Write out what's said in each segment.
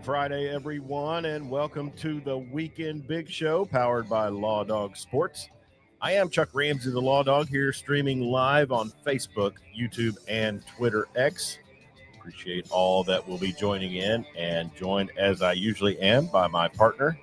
Good Friday, everyone, and welcome to the Weekend Big Show powered by Law Dog Sports. I am Chuck Ramsey, the Law Dog, here streaming live on Facebook, YouTube, and Twitter X. Appreciate all that will be joining in, and joined as I usually am by my partner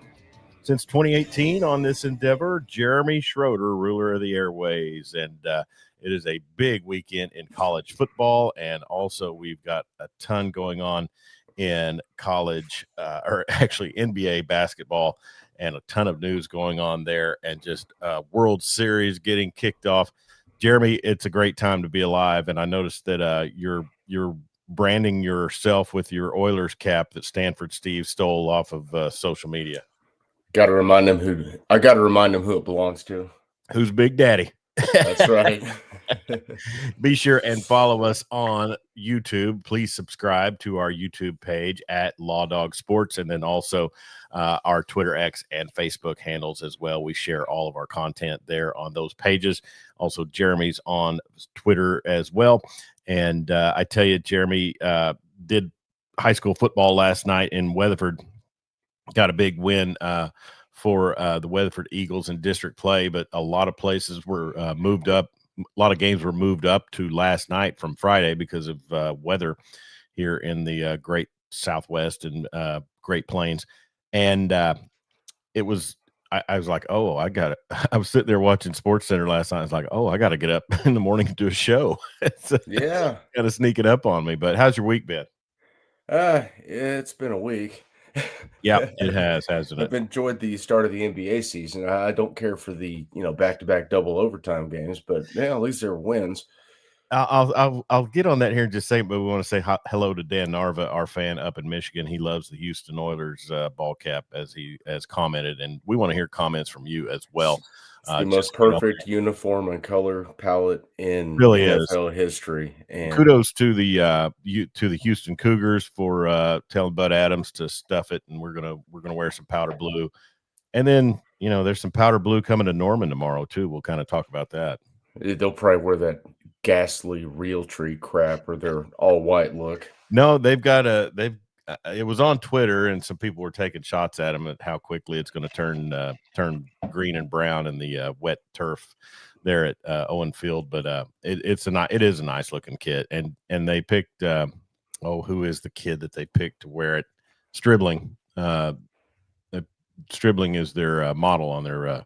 since 2018 on this endeavor, Jeremy Schroeder, ruler of the airways. And it is a big weekend in college football, and also we've got a ton going on in college, or actually NBA basketball, and a ton of news going on there, and just World Series getting kicked off. Jeremy, it's a great time to be alive, and I noticed that you're branding yourself with your Oilers cap that Stanford Steve stole off of social media. Got to remind him who it belongs to. Who's Big Daddy? That's right. Be sure and follow us on YouTube. Please subscribe to our YouTube page at Law Dog Sports, and then also our Twitter X and Facebook handles as well. We share all of our content there on those pages. Also, Jeremy's on Twitter as well. And I tell you, Jeremy did high school football last night in Weatherford. Got a big win for the Weatherford Eagles in district play, but a lot of places were moved up. A lot of games were moved up to last night from Friday because of weather here in the great Southwest and Great Plains. And it was, I was like, oh, I got it. I was sitting there watching Sports Center last night. I was like, oh, I got to get up in the morning and do a show. Yeah. Kind of sneaking up on me. But how's your week been? It's been a week. Yeah, it has, hasn't it? I've enjoyed the start of the NBA season. I don't care for the back-to-back double overtime games, but yeah, at least there are wins. I'll get on that here in just a second, but we want to say hello to Dan Narva, our fan up in Michigan. He loves the Houston Oilers ball cap, as he has commented, and we want to hear comments from you as well. The most perfect uniform and color palette in really NFL history. And kudos to the Houston Cougars for telling Bud Adams to stuff it, and we're gonna wear some powder blue, and then there's some powder blue coming to Norman tomorrow too. We'll kind of talk about that. They'll probably wear that ghastly Realtree crap or their all white look. No, it was on Twitter, and some people were taking shots at him at how quickly it's going to turn green and brown in the wet turf there at Owen Field. But it is a nice looking kit, and they picked who is the kid that they picked to wear it? Stribling. Stribling is their model on their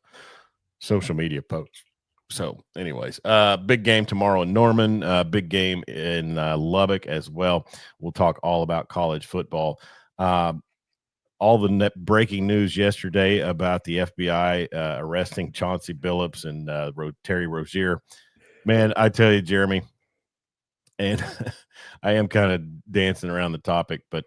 social media post. So, anyways, big game tomorrow in Norman, big game in Lubbock as well. We'll talk all about college football. All the breaking news yesterday about the FBI arresting Chauncey Billups and Terry Rozier. Man, I tell you, Jeremy, and I am kind of dancing around the topic, but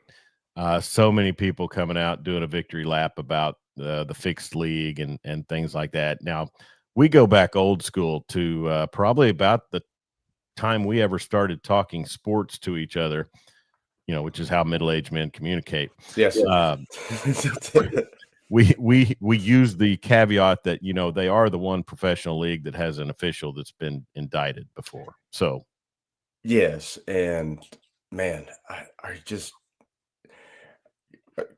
so many people coming out doing a victory lap about the fixed league and things like that. Now, we go back old school to probably about the time we ever started talking sports to each other, which is how middle-aged men communicate. Yes. We use the caveat that, they are the one professional league that has an official that's been indicted before. So, yes. And man, I just,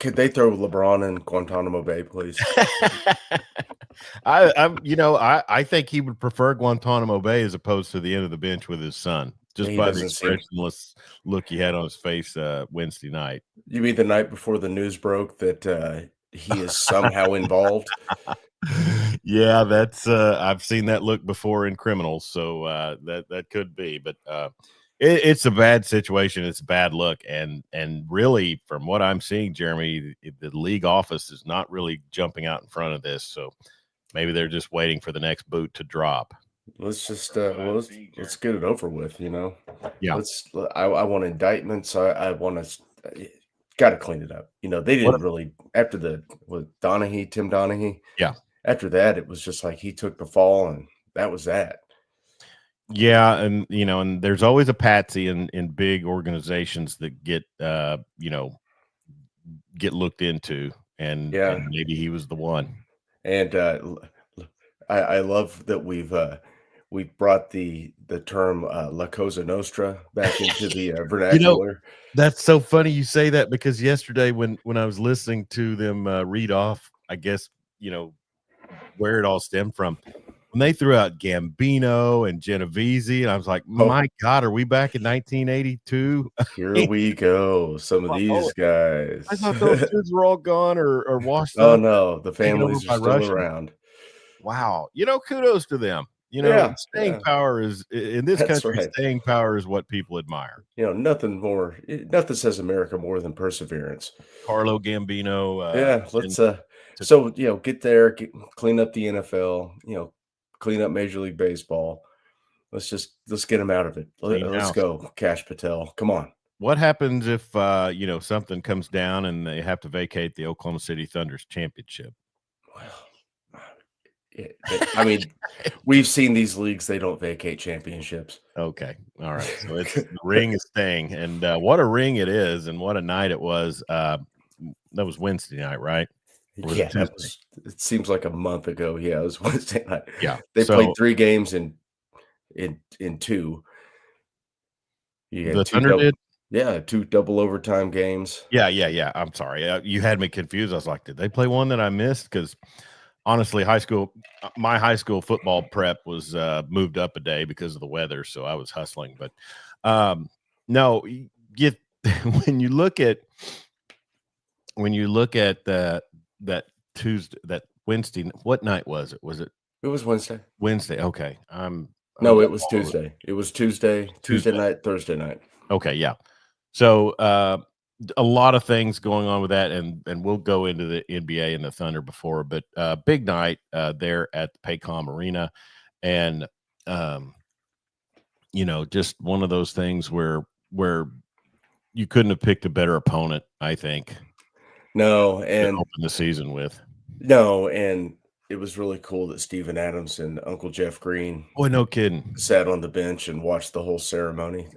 could they throw LeBron in Guantanamo Bay, please? I think he would prefer Guantanamo Bay as opposed to the end of the bench with his son, just by the expressionless look he had on his face Wednesday night. You mean the night before the news broke that he is somehow involved? Yeah, that's I've seen that look before in criminals, so that could be, but it's a bad situation. It's a bad look, and really, from what I'm seeing, Jeremy, the league office is not really jumping out in front of this. So maybe they're just waiting for the next boot to drop. Let's just let's get it over with. Yeah. I want indictments. I want to got to clean it up. They didn't really after Tim Donaghy. Yeah. After that, it was just like he took the fall, and that was that. Yeah, and and there's always a patsy in big organizations that get looked into, and maybe he was the one. And I love that we brought the term La Cosa Nostra back into the You know, vernacular. that's so funny you say that because yesterday when I was listening to them read off, I guess, where it all stemmed from, when they threw out Gambino and Genovese, and I was like, Oh, my God, are we back in 1982? here we go. Some of Oh, these I guys. thought those kids were all gone or washed Oh up, no, the taken over families are by still Russians. around. Wow. Kudos to them. Yeah, Staying yeah, power is in this that's country, right. staying power is what people admire. Nothing says America more than perseverance. Carlo Gambino, Yeah, and let's to get there, clean up the NFL, clean up Major League Baseball. Let's get him out of it. clean Let's house. go, Cash Patel. Come on. What happens if something comes down and they have to vacate the Oklahoma City Thunder's championship? Well, I mean, we've seen these leagues, they don't vacate championships. Okay. All right. So it's the ring is staying. And what a ring it is, and what a night it was. That was Wednesday night, right? Or was it Yeah, Tuesday? it seems like a month ago. Yeah, it was Wednesday night. Yeah. They played So 3 games in 2. You the had Thunder did? 2 double overtime games. Yeah. I'm sorry. You had me confused. I was like, did they play one that I missed? Because honestly, my high school football prep was moved up a day because of the weather, so I was hustling. But no, get when you look at that Tuesday, that Wednesday. What night was it? Was it It was Wednesday. Wednesday? Okay, I'm No, it jumping was all over Tuesday. It was Tuesday Tuesday. night, Thursday night. Okay, yeah. So a lot of things going on with that, and we'll go into the NBA and the Thunder before, but big night there at the Paycom Arena, and just one of those things where you couldn't have picked a better opponent, I think, No, to and open the season with. no, and it was really cool that Steven Adams and Uncle Jeff Green Boy, no kidding. sat on the bench and watched the whole ceremony.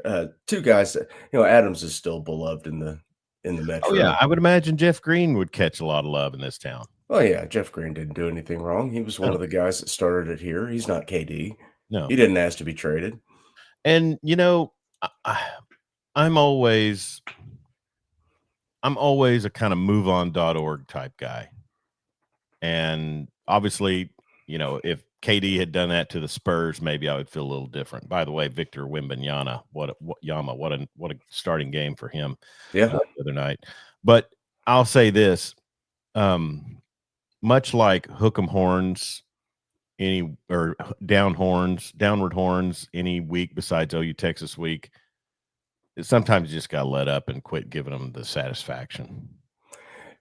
2 guys that Adams is still beloved in the Oh yeah, metro. I would imagine Jeff Green would catch a lot of love in this town. Oh yeah, Jeff Green didn't do anything wrong. He was one No, of the guys that started it here. He's not KD. no. He didn't ask to be traded. And I'm always a kind of moveon.org type guy. And obviously, if KD had done that to the Spurs, maybe I would feel a little different. By the way, Victor Wembanyama, what a starting game for him Yeah. the other night. But I'll say this, much like hook 'em horns or downward horns any week besides OU Texas week, sometimes you just got to let up and quit giving them the satisfaction.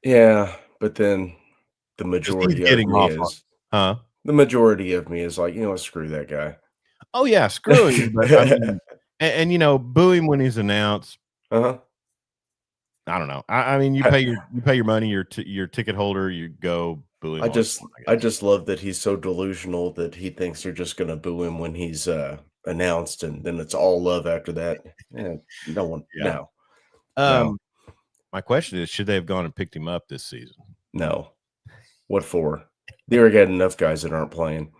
Yeah, but then the Because he's majority of getting me off on, is huh? like, screw that guy. Oh yeah, screw him. But I mean, and boo him when he's announced. Uh-huh. I don't know. I mean, you pay your money, your ticket holder, you go boo him. I just love that he's so delusional that he thinks they're just gonna boo him when he's announced, and then it's all love after that. Yeah, no one, Yeah. no, My question is, should they have gone and picked him up this season? no. What for? They already got enough guys that aren't playing.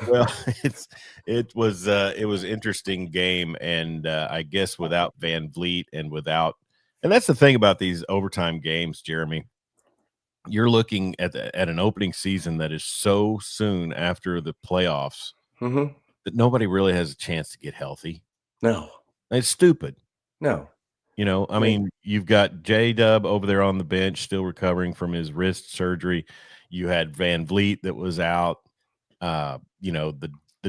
Well, it was interesting game, and I guess without Van Vliet and that's the thing about these overtime games, Jeremy. You're looking at an opening season that is so soon after the playoffs Mhm. that nobody really has a chance to get healthy. No, It's stupid. no. I mean, you've got J-Dub over there on the bench still recovering from his wrist surgery. You had Van Vliet that was out. The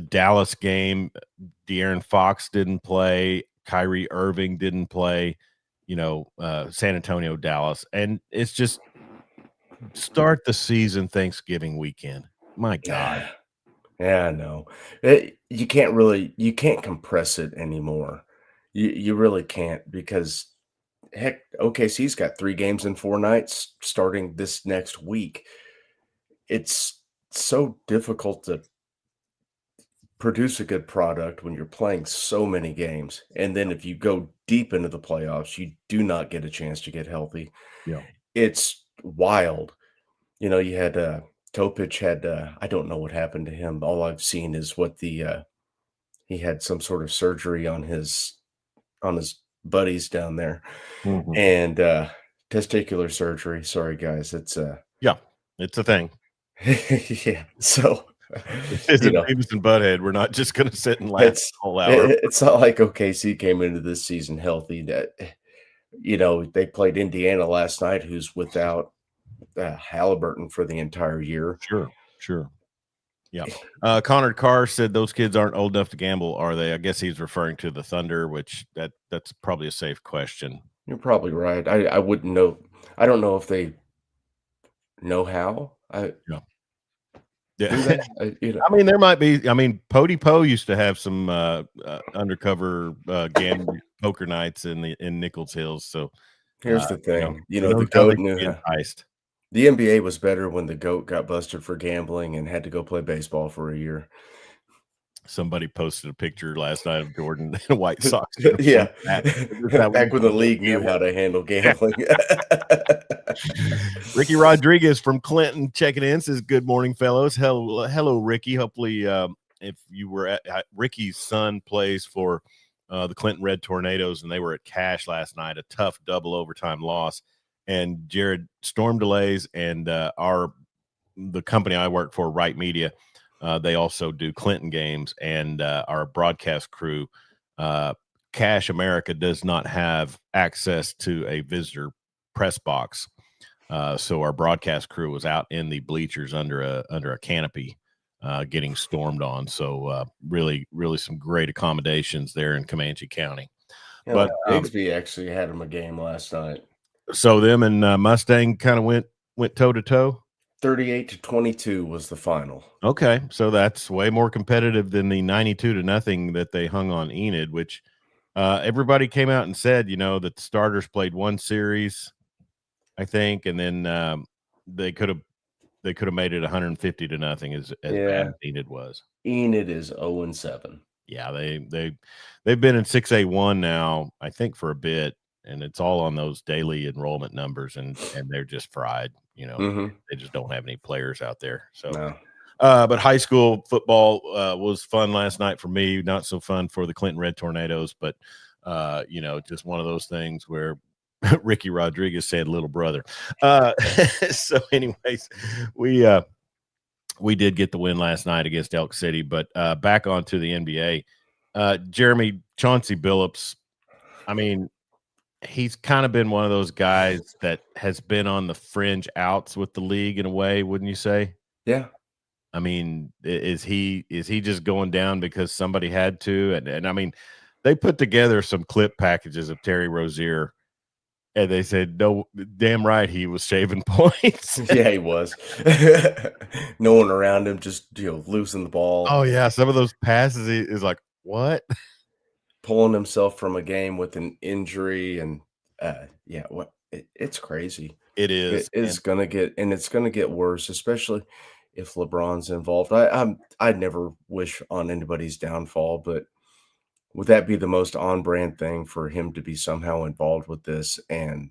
Dallas game, De'Aaron Fox didn't play. Kyrie Irving didn't play. San Antonio, Dallas. And it's just start the season Thanksgiving weekend. My God. Yeah, no. You can't compress it anymore. You really can't because heck, OKC's got 3 games in 4 nights starting this next week. It's so difficult to produce a good product when you're playing so many games. And then if you go deep into the playoffs, you do not get a chance to get healthy. Yeah. It's wild. You had Kopech had, I don't know what happened to him. All I've seen is what he had some sort of surgery on his buddies down there, Mhm. and, testicular surgery. Sorry, guys. It's, Yeah, it's a thing. yeah. So, This you isn't know, Beavis and Butthead. We're not just gonna sit and laugh the it's whole hour. it's not like OKC came into this season healthy. That they played Indiana last night, who's without Halliburton for the entire year. Sure, sure. Yeah. Connor Carr said those kids aren't old enough to gamble, are they? I guess he's referring to the Thunder, which that's probably a safe question. You're probably right. I wouldn't know. I don't know if they know how. Yeah. Do Yeah. they? I mean, there might be. I mean, Pody Poe used to have some undercover gambling poker nights in Nichols Hills. So, Here's the thing. who The knows how they GOAT can knew be how. enticed. The NBA was better when the GOAT got busted for gambling and had to go play baseball for a year. Somebody posted a picture last night of Jordan in a White Sox uniform. Yeah. Is that when Back you when the can go league knew gamble? how to handle gambling. Ricky Rodriguez from Clinton checking in says, "Good morning, fellows." Hello, Ricky. Hopefully, if you were at Ricky's son plays for the Clinton Red Tornadoes, and they were at Cash last night. A tough double overtime loss, and Jared, storm delays, and the company I work for, Right Media, they also do Clinton games, and our broadcast crew, Cash America, does not have access to a visitor press box. So our broadcast crew was out in the bleachers under a canopy, getting stormed on. So really, really some great accommodations there in Comanche County. But Bigsby actually had him a game last night. so them and Mustang kind of went toe to toe. 38-22 was the final. Okay, so that's way more competitive than the 92-0 that they hung on Enid, which everybody came out and said, that the starters played one series, I think, and then they could have made it 150-0 as bad as Enid was. Enid is 0-7. Yeah, they've been in 6A1 now, I think, for a bit, and it's all on those daily enrollment numbers, and they're just fried. They just don't have any players out there. So, No. but high school football was fun last night for me. Not so fun for the Clinton Red Tornadoes, but just one of those things where Ricky Rodriguez said little brother. So anyways, we did get the win last night against Elk City, but back onto the NBA. Jeremy, Chauncey Billups, I mean, he's kind of been one of those guys that has been on the fringe outs with the league in a way, wouldn't you say? Yeah. I mean, is he just going down because somebody had to? And I mean, they put together some clip packages of Terry Rozier, and they said, no, damn right he was shaving points. Yeah, he was. No one around him, just losing the ball. Oh yeah, some of those passes is like, what? Pulling himself from a game with an injury, and it's crazy. It is. It's gonna get worse, especially if LeBron's involved. I'd never wish on anybody's downfall, but would that be the most on-brand thing for him to be somehow involved with this, and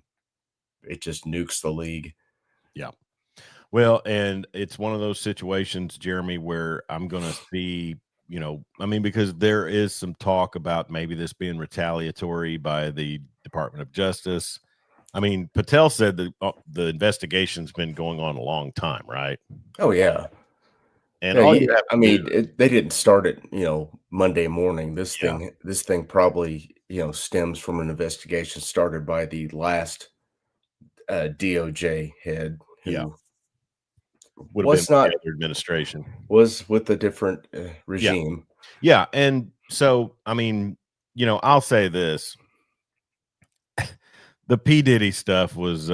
it just nukes the league? Yeah. Well, and it's one of those situations, Jeremy, where I'm going to see, because there is some talk about maybe this being retaliatory by the Department of Justice. I mean, Patel said that the investigation's been going on a long time, right? Oh yeah. And Yeah, all you have to do, they didn't start it, Monday morning. This Yeah. thing probably, stems from an investigation started by the last DOJ head who would have was been not the other administration. was with a different regime. Yeah, and so I mean, I'll say this: the P Diddy stuff was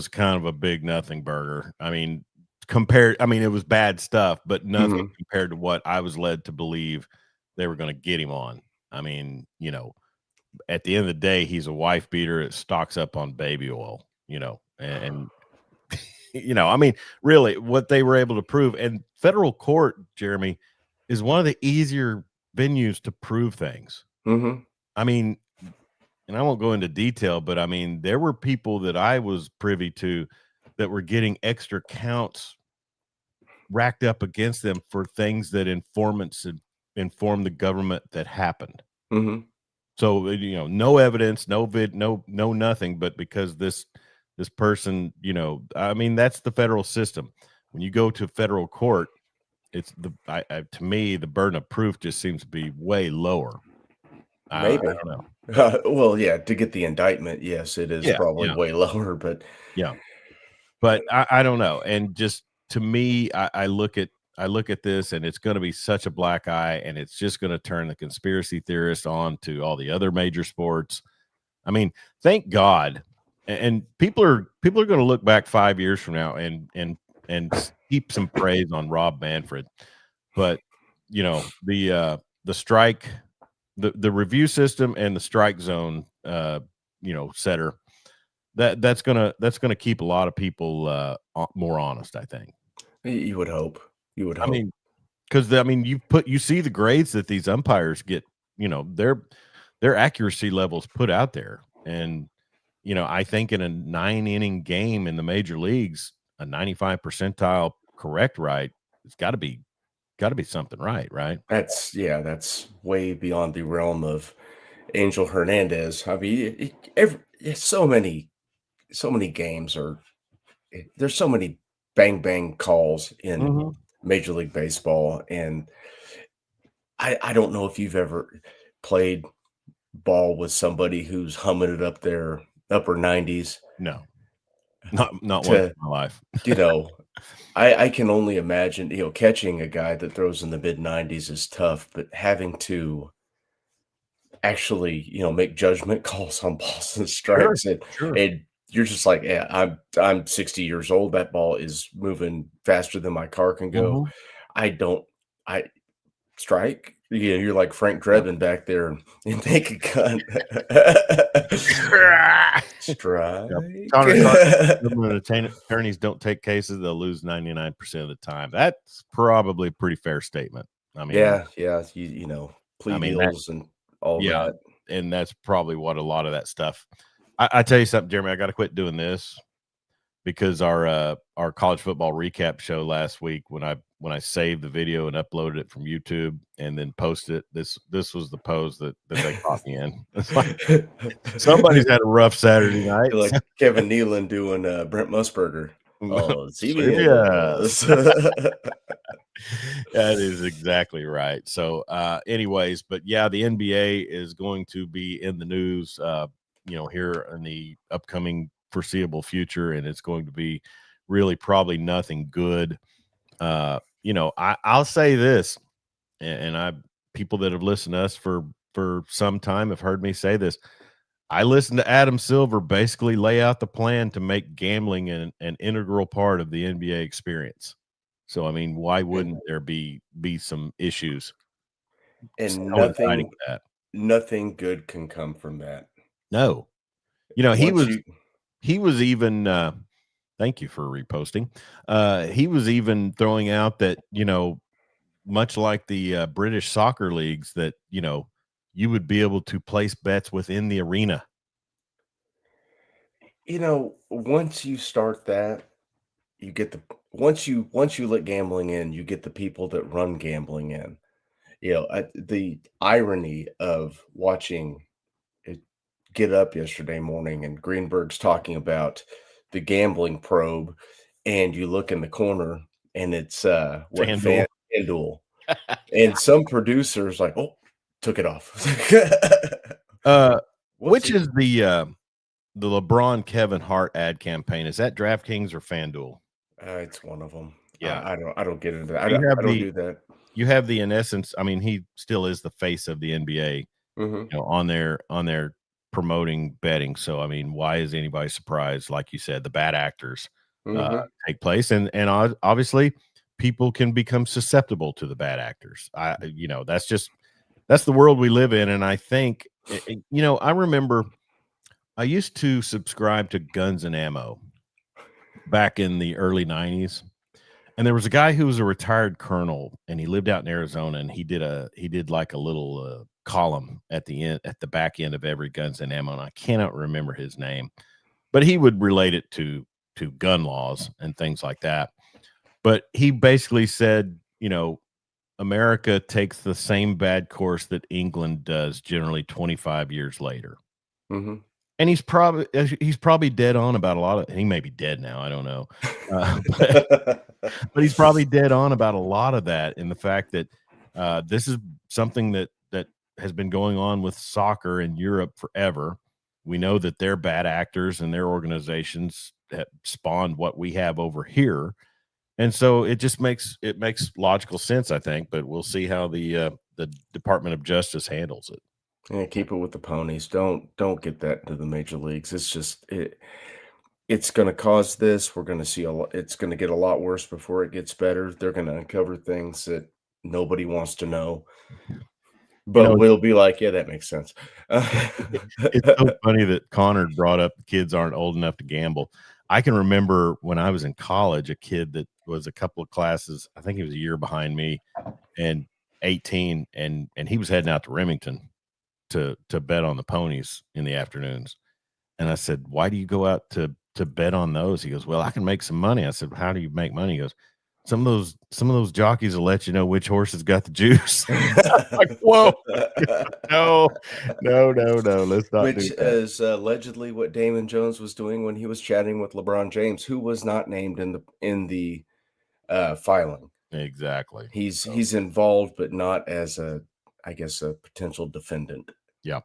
kind of a big nothing burger. I mean, it was bad stuff, but nothing compared to what I was led to believe they were going to get him on. I mean, at the end of the day, he's a wife beater that stocks up on baby oil, and I mean, really, what they were able to prove, and federal court, Jeremy, is one of the easier venues to prove things. I mean, and I won't go into detail, but I mean, there were people that I was privy to that were getting extra counts racked up against them for things that informants had informed the government that happened. Mm-hmm. So, no evidence, no nothing, but because this person, I mean, that's the federal system. When you go to federal court, it's to me, the burden of proof just seems to be way lower. I Maybe. don't know. Well, yeah, to get the indictment, yes, it is probably way lower, but yeah. But I don't know. And just to me, I look at this, and it's going to be such a black eye, and it's just going to turn the conspiracy theorists on to all the other major sports. I mean, thank God. And people are going to look back 5 years from now and heap some praise on Rob Manfred. But the strike, the review system and the strike zone, setter, that's gonna keep a lot of people more honest, I think. you would hope. You would hope. I mean, because you see the grades that these umpires get, their accuracy levels put out there, and I think in a 9-inning game in the major leagues, a 95 percentile correct right, it's got to be something right. That's way beyond the realm of Angel Hernandez. I mean, so many games there's so many bang calls in Major League Baseball, and I don't know if you've ever played ball with somebody who's humming it up their upper 90s. No, not once in my life. I can only imagine, catching a guy that throws in the mid 90s is tough, but having to actually, make judgment calls on balls and strikes, Sure. and you're just like, yeah, I'm 60 years old. That ball is moving faster than my car can go. I strike. You're like Frank Drebin back there and take a gun. Strike. Attorneys don't take cases; they'll lose 99% of the time. That's probably a pretty fair statement. I mean, yeah, plea deals and all that. And that's probably what a lot of that stuff. I tell you something, Jeremy, I got to quit doing this because our college football recap show last week, when I saved the video and uploaded it from YouTube and then posted it, this was the pose that they caught me in. It's like somebody's had a rough Saturday night. You're like Kevin Nealon doing Brent Musburger. Oh, CBS. That is exactly right. So, anyways, but yeah, the NBA is going to be in the news, here in the upcoming foreseeable future, and it's going to be really probably nothing good. I'll say this, and people that have listened to us for some time have heard me say this. I listened to Adam Silver basically lay out the plan to make gambling an integral part of the NBA experience. So, I mean, why wouldn't there be some issues? And nothing good can come from that. No. He was even thank you for reposting. He was even throwing out that, much like the British soccer leagues, that, you would be able to place bets within the arena. Once you start that, you get once you let gambling in, you get the people that run gambling in. The irony of watching it Get Up yesterday morning, and Greenberg's talking about the gambling probe, and you look in the corner and it's FanDuel. And some producers like, oh, took it off. Which is the LeBron Kevin Hart ad campaign? Is that DraftKings or FanDuel? It's one of them. Yeah, I don't get into that. I don't do that. You have in essence, I mean, he still is the face of the NBA, on their promoting betting. So, I mean, why is anybody surprised? Like you said, the bad actors take place, and obviously people can become susceptible to the bad actors. That's the world we live in. And I think, I remember I used to subscribe to Guns and Ammo back in the early 90s. And there was a guy who was a retired colonel, and he lived out in Arizona, and he did like a little column at the back end of every Guns and Ammo. And I cannot remember his name, but he would relate it to gun laws and things like that. But he basically said, America takes the same bad course that England does generally 25 years later. Mhm. And he's probably dead on about a lot of he may be dead now, I don't know. But he's probably dead on about a lot of that in the fact that this is something that has been going on with soccer in Europe forever. We know that they're bad actors and their organizations have spawned what we have over here. And so it makes logical sense, I think, but we'll see how the Department of Justice handles it. Yeah, keep it with the ponies. Don't get that into the major leagues. It's gonna cause this. We're gonna see a lot. It's gonna get a lot worse before it gets better. They're gonna uncover things that nobody wants to know, You but know, we'll be like, "Yeah, that makes sense." it's so funny that Connor brought up kids aren't old enough to gamble. I can remember when I was in college, a kid that was a couple of classes, I think he was a year behind me and 18, and he was heading out to Remington to bet on the ponies in the afternoons. And I said, "Why do you go out to bet on those?" He goes, "Well, I can make some money." I said, "How do you make money?" He goes, "Some of those jockeys will let you know which horse has got the juice." Like, whoa, no, no, no, no, let's not do Which that. is allegedly what Damon Jones was doing when he was chatting with LeBron James, who was not named in the filing. Exactly. He's involved, but not as I guess, a potential defendant. Yeah.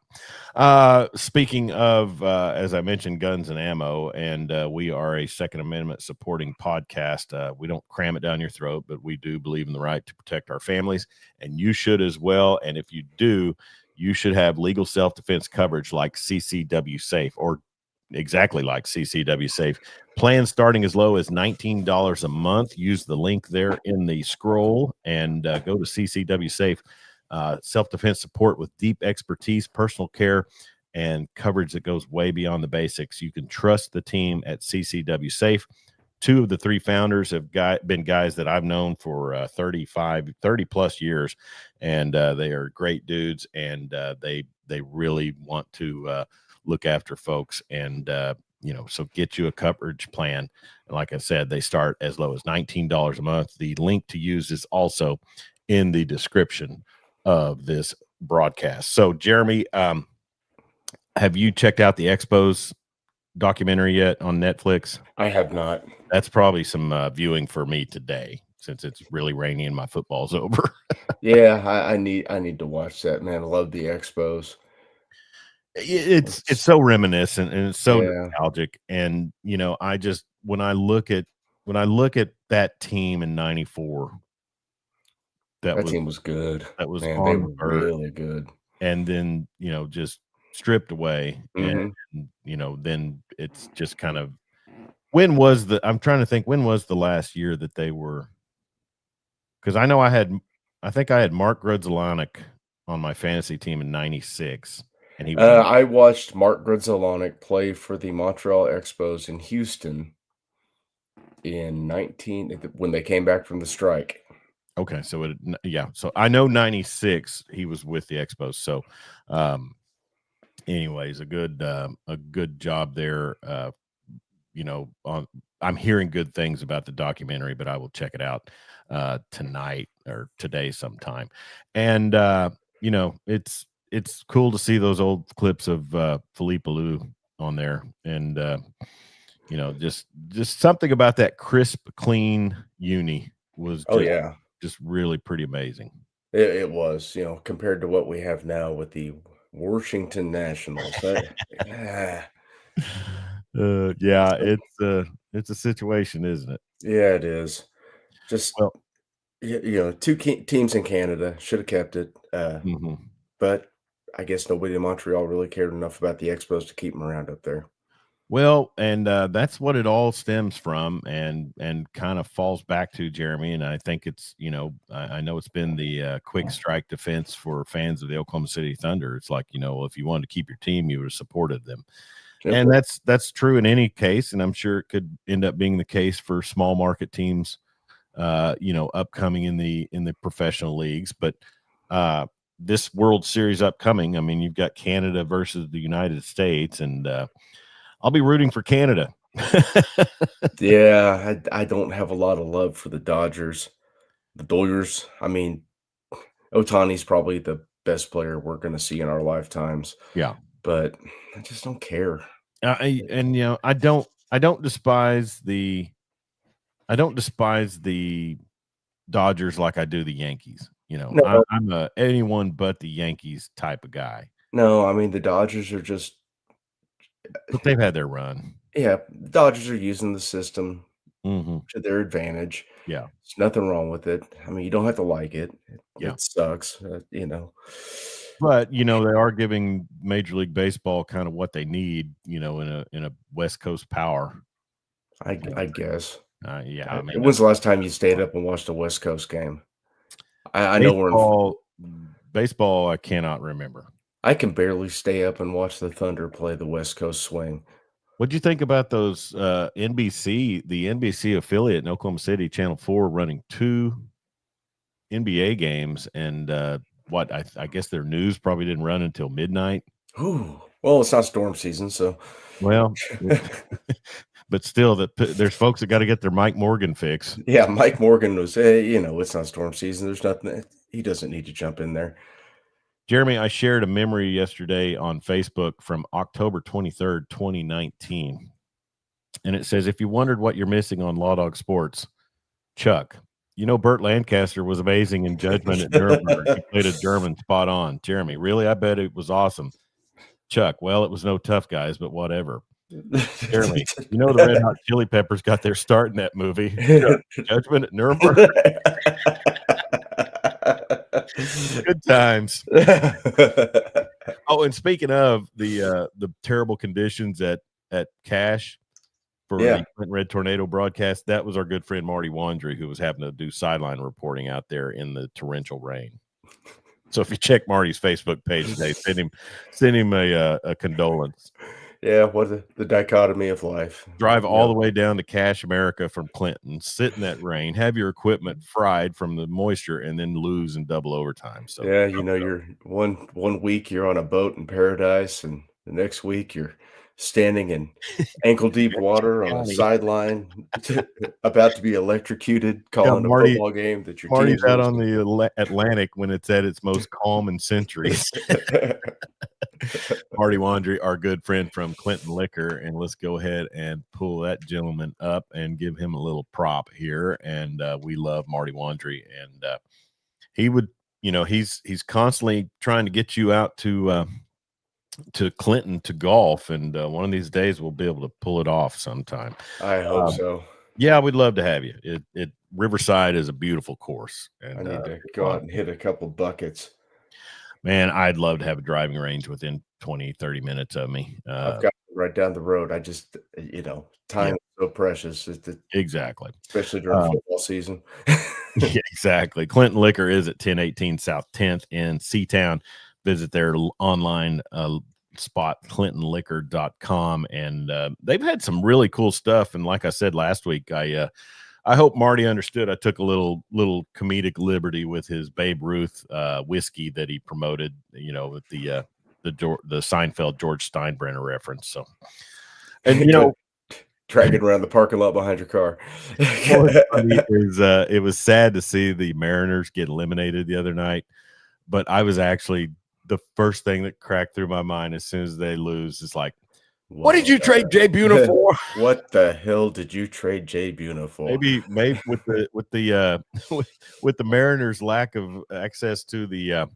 Speaking of, as I mentioned, guns and ammo, and we are a Second Amendment supporting podcast. We don't cram it down your throat, but we do believe in the right to protect our families, and you should as well. And if you do, you should have legal self defense coverage like CCW Safe, or exactly like CCW Safe. Plans starting as low as $19 a month. Use the link there in the scroll and go to CCW Safe. Self-defense support with deep expertise, personal care, and coverage that goes way beyond the basics. You can trust the team at CCW Safe. Two of the three founders have been guys that I've known for 30 plus years, and they are great dudes, and they really want to look after folks, and so get you a coverage plan. And like I said, they start as low as $19 a month. The link to use is also in the description of this broadcast. So, Jeremy, have you checked out the Expos documentary yet on Netflix? I have not. That's probably some viewing for me today since it's really rainy and my football's over. Yeah, I need to watch that, man. I love the Expos. It's It's so reminiscent and it's so yeah, nostalgic. And I just when I look at that team in '94 that that was team was good. that was Man, they on the were verge, really good. and then just stripped away, and Mhm. then it's just kind of when was the I'm trying to think, when was the last year that they were, because I think I had Mark Grudzelanek on my fantasy team in '96, and he was on. I watched Mark Grudzielanek play for the Montreal Expos in Houston in 19 when they came back from the strike. Okay, so yeah, so I know '96 he was with the Expos. So, um, anyways, a good job there. On I'm hearing good things about the documentary, but I will check it out tonight or today sometime. And it's cool to see those old clips of Philippe Alou on there, and just something about that crisp, clean uni was Oh, just yeah. just really pretty amazing. It was, compared to what we have now with the Washington Nationals. Ah, Yeah, it's a situation, isn't it? yeah, it is. Just, Well, 2 teams in Canada should have kept it, mhm. but I guess nobody in Montreal really cared enough about the Expos to keep them around up there. Well, and that's what it all stems from, and kind of falls back to Jeremy. And I think it's I know it's been the quick strike defense for fans of the Oklahoma City Thunder. It's like, if you wanted to keep your team, you would have supported them, and Simple. that's true in any case. And I'm sure it could end up being the case for small market teams, upcoming in the professional leagues. But this World Series upcoming, I mean, you've got Canada versus the United States, and I'll be rooting for Canada. Yeah, I don't have a lot of love for the Dodgers. The Dodgers, I mean, Otani's probably the best player we're gonna see in our lifetimes, Yeah. but I just don't care. And I don't despise the Dodgers like I do the Yankees. No, I'm a anyone but the Yankees type of guy, no, I mean, the Dodgers are just but they've had their run. yeah, the Dodgers are using the system Mhm. to their advantage. Yeah, There's nothing wrong with it. I mean, you don't have to like it. yeah. It sucks, But, they are giving Major League Baseball kind of what they need, in a West Coast power. I guess. Yeah, I mean, When's that's the last time you stayed up and watched a West Coast game? I know we're in baseball, I cannot remember. I can barely stay up and watch the Thunder play the West Coast swing. What'd you think about those, the NBC affiliate in Oklahoma City, Channel 4, running 2 NBA games and, I guess their news probably didn't run until midnight? Ooh, well, it's not storm season, so Well, but still there's folks that gotta get their Mike Morgan fix. yeah, Mike Morgan was, it's not storm season. There's nothing he doesn't need to jump in there. Jeremy, I shared a memory yesterday on Facebook from October 23rd, 2019. And it says, if you wondered what you're missing on Law Dog Sports, Chuck, Burt Lancaster was amazing in Judgment at Nuremberg. He played a German spot on. Jeremy, really? I bet it was awesome. Chuck, well, it was no tough guys, but whatever. Jeremy, the Red Hot Chili Peppers got their start in that movie. Chuck, Judgment at Nuremberg. Good times. Oh, and speaking of the terrible conditions at Cache for Yeah. the Clinton Red Tornado broadcast, that was our good friend Marty Wandry, who was having to do sideline reporting out there in the torrential rain. So if you check Marty's Facebook page today, send him a condolence. Yeah, what the dichotomy of life. Drive all the way down to Cache, America from Clinton, sit in that rain, have your equipment fried from the moisture, and then lose in double overtime. So yeah, you're one week you're on a boat in paradise, and the next week you're standing in ankle deep water on a sideline, about to be electrocuted, calling a football game that your Marty's team's out on losing. the Atlantic when it's at its most calm in centuries. Marty Wandry, our good friend from Clinton Liquor, and let's go ahead and pull that gentleman up and give him a little prop here. And we love Marty Wandry, and he would, he's constantly trying to get you out to Clinton to golf, and one of these days we'll be able to pull it off sometime. I hope so. Yeah, we'd love to have you. It Riverside is a beautiful course, and I need to go out and hit a couple buckets. Man, I'd love to have a driving range within 20, 30 minutes of me. I've got it right down the road. I just, time is so precious. Exactly. Especially during football season. Yeah, exactly. Clinton Liquor is at 1018 South 10th in Seatown. Visit their online spot, clintonliquor.com. And they've had some really cool stuff. And like I said last week, I hope Marty understood I took a little comedic liberty with his Babe Ruth whiskey that he promoted, with the Seinfeld George Steinbrenner reference. So, and dragging around the parking lot behind your car. It was sad to see the Mariners get eliminated the other night, but I was actually the first thing that cracked through my mind as soon as they lose is like, what did you trade Jay Buhner for? What the hell did you trade Jay Buhner for? Maybe with the with the Mariners' lack of access to the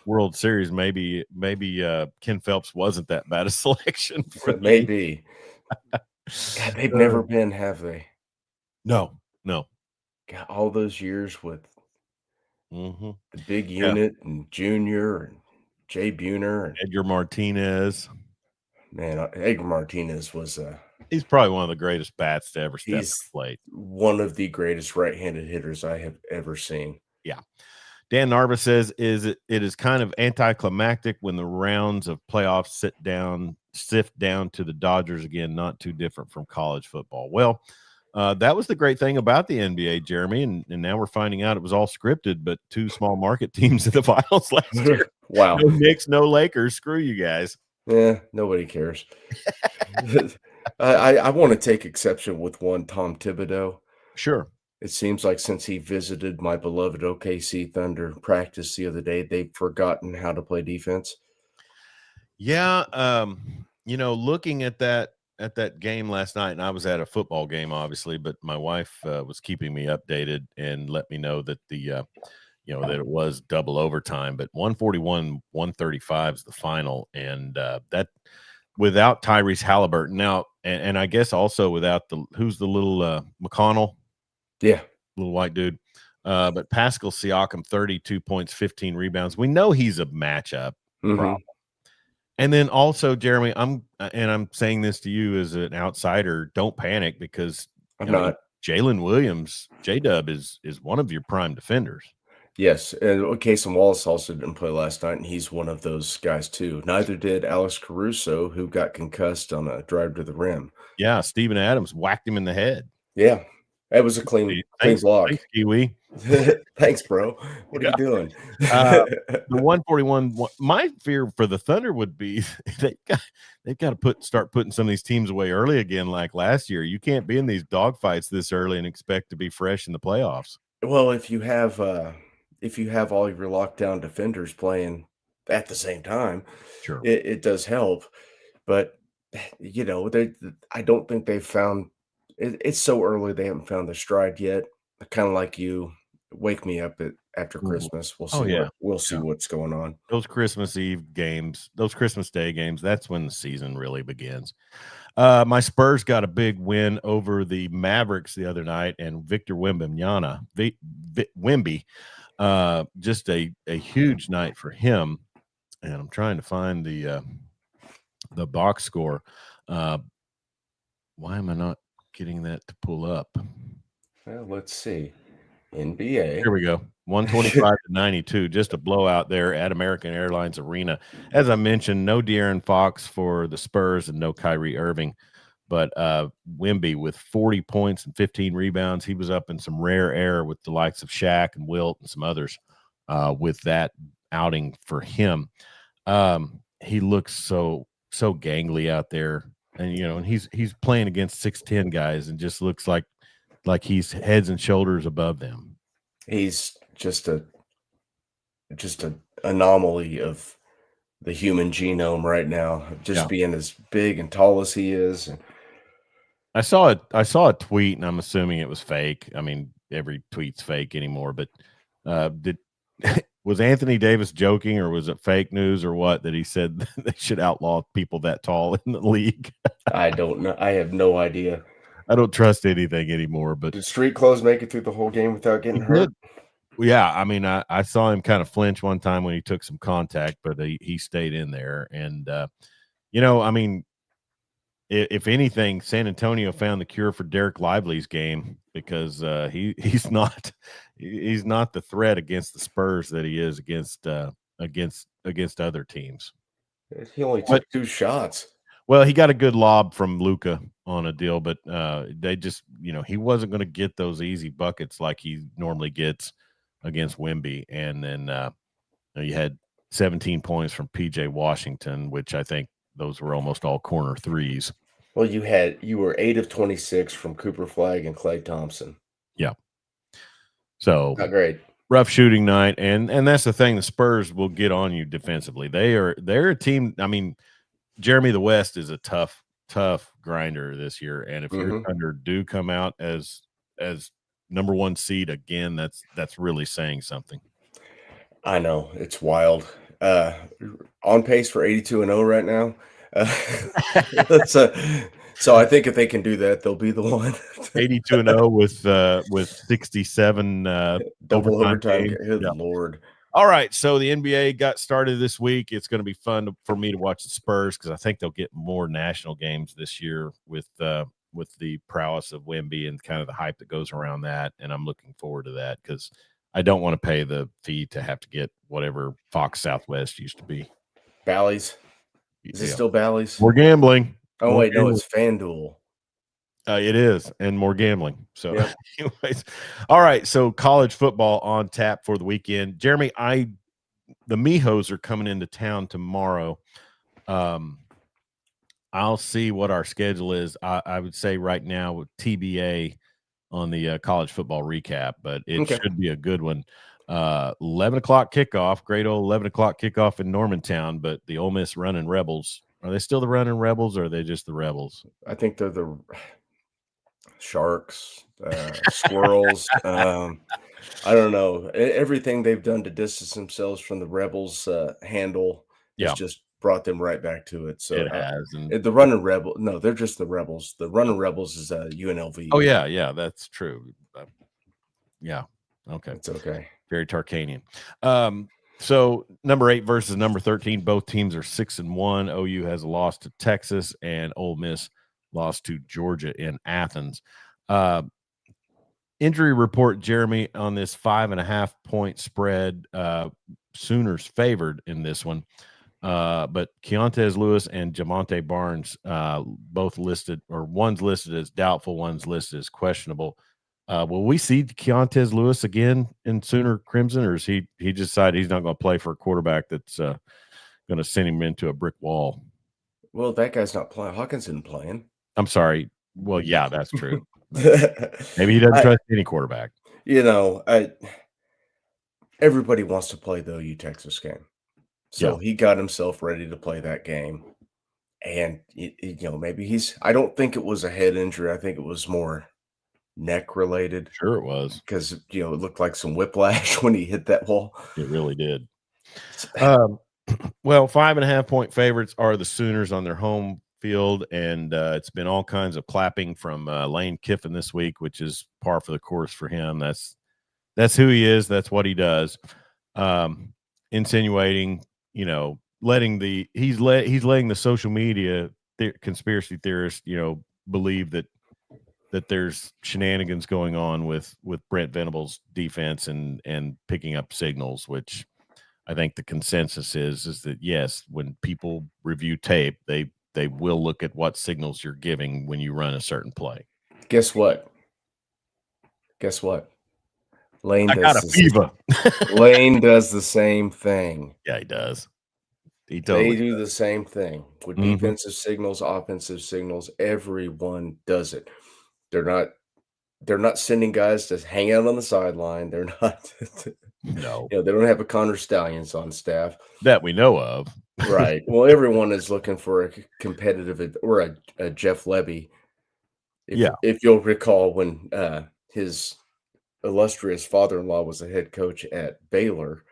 World Series, maybe Ken Phelps wasn't that bad a selection for maybe. God, they've never been, have they? No. God, all those years with the big unit and Junior and Jay Buhner and Edgar Martinez. Man, Edgar Martinez was he's probably one of the greatest bats to ever step to the plate. One of the greatest right-handed hitters I have ever seen. Yeah. Dan Narva says, it is kind of anticlimactic when the rounds of playoffs sift down to the Dodgers again, not too different from college football. Well, that was the great thing about the NBA, Jeremy, and now we're finding out it was all scripted, but 2 small market teams in the finals last year. Wow. No Knicks, no Lakers. Screw you guys. Yeah, nobody cares. I want to take exception with one Tom Thibodeau. Sure. It seems like since he visited my beloved OKC Thunder practice the other day, they've forgotten how to play defense. Yeah, looking at that game last night, and I was at a football game, obviously, but my wife was keeping me updated and let me know that that it was double overtime, but 141-135 is the final, and that without Tyrese Halliburton now, and I guess also without who's the little McConnell, Yeah. little white dude. But Pascal Siakam, 32 points, 15 rebounds. We know he's a matchup Mm-hmm. problem. And then also, Jeremy, I'm saying this to you as an outsider. Don't panic because I'm not. Jalen Williams, J-Dub is one of your prime defenders. Yes, and Casey Wallace also didn't play last night, and he's one of those guys too. Neither did Alex Caruso, who got concussed on a drive to the rim. Yeah, Steven Adams whacked him in the head. Yeah, that was a clean block. Thanks, Kiwi. Thanks, bro. What are you doing? The 141. My fear for the Thunder would be they've got to start putting some of these teams away early again, like last year. You can't be in these dogfights this early and expect to be fresh in the playoffs. Well, if you have all of your lockdown defenders playing at the same time, Sure. it does help. But I don't think they've found it. It's so early; they haven't found their stride yet. Kind of like you, wake me up after Christmas. We'll see. Oh, yeah. We'll see what's going on. Those Christmas Eve games, those Christmas Day games, that's when the season really begins. My Spurs got a big win over the Mavericks the other night, and Victor Wembanyama, Wemby, just a huge night for him. And I'm trying to find the box score. Why am I not getting that to pull up? Well, let's see. NBA. Here we go. 125-92, just a blowout there at American Airlines Arena. As I mentioned, no De'Aaron Fox for the Spurs and no Kyrie Irving, but Wemby with 40 points and 15 rebounds. He was up in some rare air with the likes of Shaq and Wilt and some others with that outing for him. He looks so gangly out there, and he's playing against 6'10" guys and just looks like he's heads and shoulders above them. He's just an anomaly of the human genome right now, just being as big and tall as he is. I saw a tweet, and I'm assuming it was fake. I mean, every tweet's fake anymore, but was Anthony Davis joking, or was it fake news, or what, that he said they should outlaw people that tall in the league? I don't know. I have no idea. I don't trust anything anymore. But did street clothes make it through the whole game without getting hurt? Yeah, I mean, I saw him kind of flinch one time when he took some contact, but he stayed in there. And I mean, if anything, San Antonio found the cure for Derek Lively's game, because he's not the threat against the Spurs that he is against other teams. He only took 2 shots. Well, he got a good lob from Luka on a deal, but they just, he wasn't going to get those easy buckets like he normally gets against Wemby. And then you had 17 points from PJ Washington, which I think those were almost all corner threes. Well, you were 8 of 26 from Cooper Flagg and Klay Thompson. Yeah. So not great. Rough shooting night, and that's the thing. The Spurs will get on you defensively. They're a team. I mean, Jeremy, the West is a tough grinder this year, and if your Thunder do come out as number 1 seed again, that's really saying something. I know, it's wild. On pace for 82-0 right now. So I think if they can do that, they'll be the one. 82-0 with 67 double overtime. Good Lord. All right, so the NBA got started this week. It's going to be fun for me to watch the Spurs, because I think they'll get more national games this year with the prowess of Wemby and kind of the hype that goes around that. And I'm looking forward to that, because I don't want to pay the fee to have to get whatever Fox Southwest used to be. Bally's. Is it still Bally's? More gambling. Oh, wait, no, it's FanDuel. It is, and more gambling. So, anyways, all right. So, college football on tap for the weekend. Jeremy, the Mijos are coming into town tomorrow. I'll see what our schedule is. I would say right now with TBA on the college football recap, but it Okay. should be a good one. 11 o'clock kickoff, great old 11 o'clock kickoff in Normantown. But the Ole Miss Running Rebels, are they still the Running Rebels, or are they just the Rebels? I think they're the Sharks, Squirrels. I don't know. Everything they've done to distance themselves from the Rebels handle has Yeah, just brought them right back to it. So it has. And the running rebel, no, they're just the Rebels. The running Rebels is UNLV. oh yeah, that's true. Yeah, okay. It's okay. Very Tarkanian. So number 8 versus number 13, both teams are 6-1. OU has lost to Texas, and Ole Miss lost to Georgia in Athens. Injury report, Jeremy, on this 5.5 point spread. Sooners favored in this one. But Keontez Lewis and Jamonte Barnes both listed, or one's listed as doubtful, one's listed as questionable. Will we see Keontez Lewis again in Sooner Crimson, or is he decided he's not going to play for a quarterback that's going to send him into a brick wall? Well, that guy's not playing. Hawkinson playing. I'm sorry. Well, yeah, that's true. Maybe he doesn't trust any quarterback. Everybody wants to play the OU Texas game. So Yeah. he got himself ready to play that game. And, maybe I don't think it was a head injury. I think it was more neck related. Sure it was. Because, it looked like some whiplash when he hit that wall. It really did. Well, 5.5 point favorites are the Sooners on their home field, and it's been all kinds of clapping from Lane Kiffin this week, which is par for the course for him. That's who he is. That's what he does. Insinuating, letting he's letting the social media conspiracy theorists, believe that there's shenanigans going on with Brent Venables' defense and picking up signals, which I think the consensus is that yes, when people review tape, they will look at what signals you're giving when you run a certain play. Guess what? Lane got a fever. Lane does the same thing. Yeah, he does. They do the same thing with defensive signals, offensive signals. Everyone does it. They're not sending guys to hang out on the sideline. They're not. No. They don't have a Connor Stallions on staff that we know of. Right. Well, everyone is looking for a competitive or a Jeff Lebby. If you'll recall when his illustrious father-in-law was a head coach at Baylor,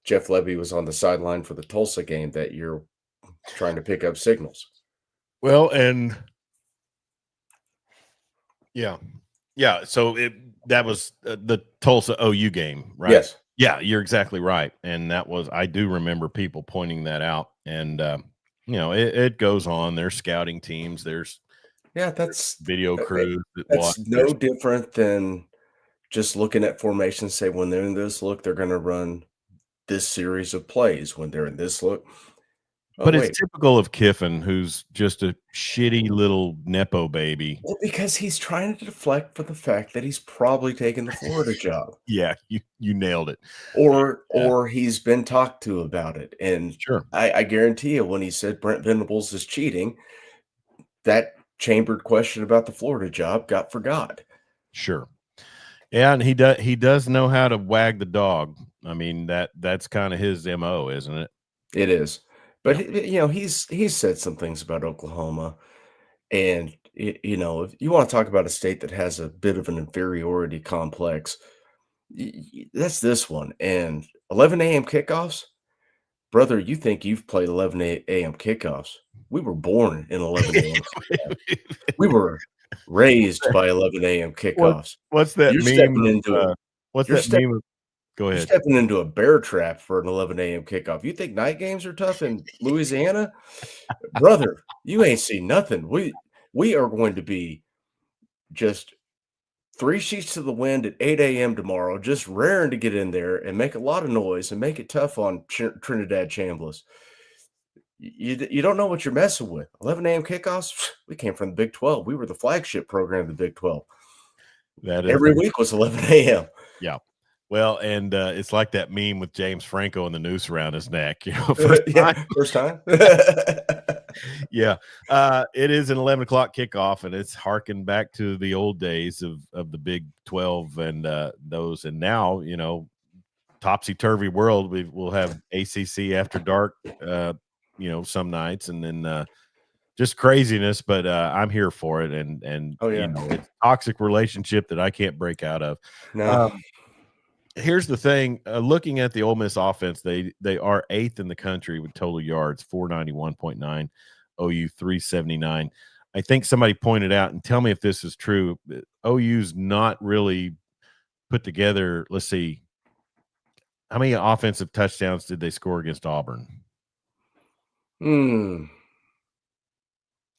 Jeff Lebby was on the sideline for the Tulsa game that year trying to pick up signals. Well, and yeah. So that was the Tulsa OU game, right? Yes. Yeah, you're exactly right. And I do remember people pointing that out. And, it goes on. There's scouting teams. There's video crews. That's no different than just looking at formations, say when they're in this look, they're going to run this series of plays. When they're in this look. But it's typical of Kiffin, who's just a shitty little Nepo baby. Well, because he's trying to deflect for the fact that he's probably taking the Florida job. Yeah, you nailed it. Or he's been talked to about it. And sure, I guarantee you when he said Brent Venables is cheating, that chambered question about the Florida job got forgot. Sure. Yeah, and he does know how to wag the dog. I mean, that's kind of his MO, isn't it? It is. But he's said some things about Oklahoma, and if you want to talk about a state that has a bit of an inferiority complex, that's this one. And 11 a.m. kickoffs, brother. You think you've played 11 a.m. kickoffs? We were born in 11 a.m. We were raised by 11 a.m. kickoffs. What's that meme? Go ahead. You're stepping into a bear trap for an 11 a.m. kickoff. You think night games are tough in Louisiana? Brother, you ain't seen nothing. We are going to be just 3 sheets to the wind at 8 a.m. tomorrow, just raring to get in there and make a lot of noise and make it tough on Trinidad Chambliss. You don't know what you're messing with. 11 a.m. kickoffs, we came from the Big 12. We were the flagship program of the Big 12. Every week was 11 a.m. Yeah. Well, and it's like that meme with James Franco and the noose around his neck. First time. Yeah. It is an 11 o'clock kickoff, and it's harkened back to the old days of the Big 12 and those. And now, topsy-turvy world, we'll have ACC after dark, some nights, and then just craziness. But I'm here for it, and Oh, yeah. it's a toxic relationship that I can't break out of. No. Here's the thing, looking at the Ole Miss offense, they are 8th in the country with total yards, 491.9, OU 379. I think somebody pointed out, and tell me if this is true, OU's not really put together. Let's see, how many offensive touchdowns did they score against Auburn?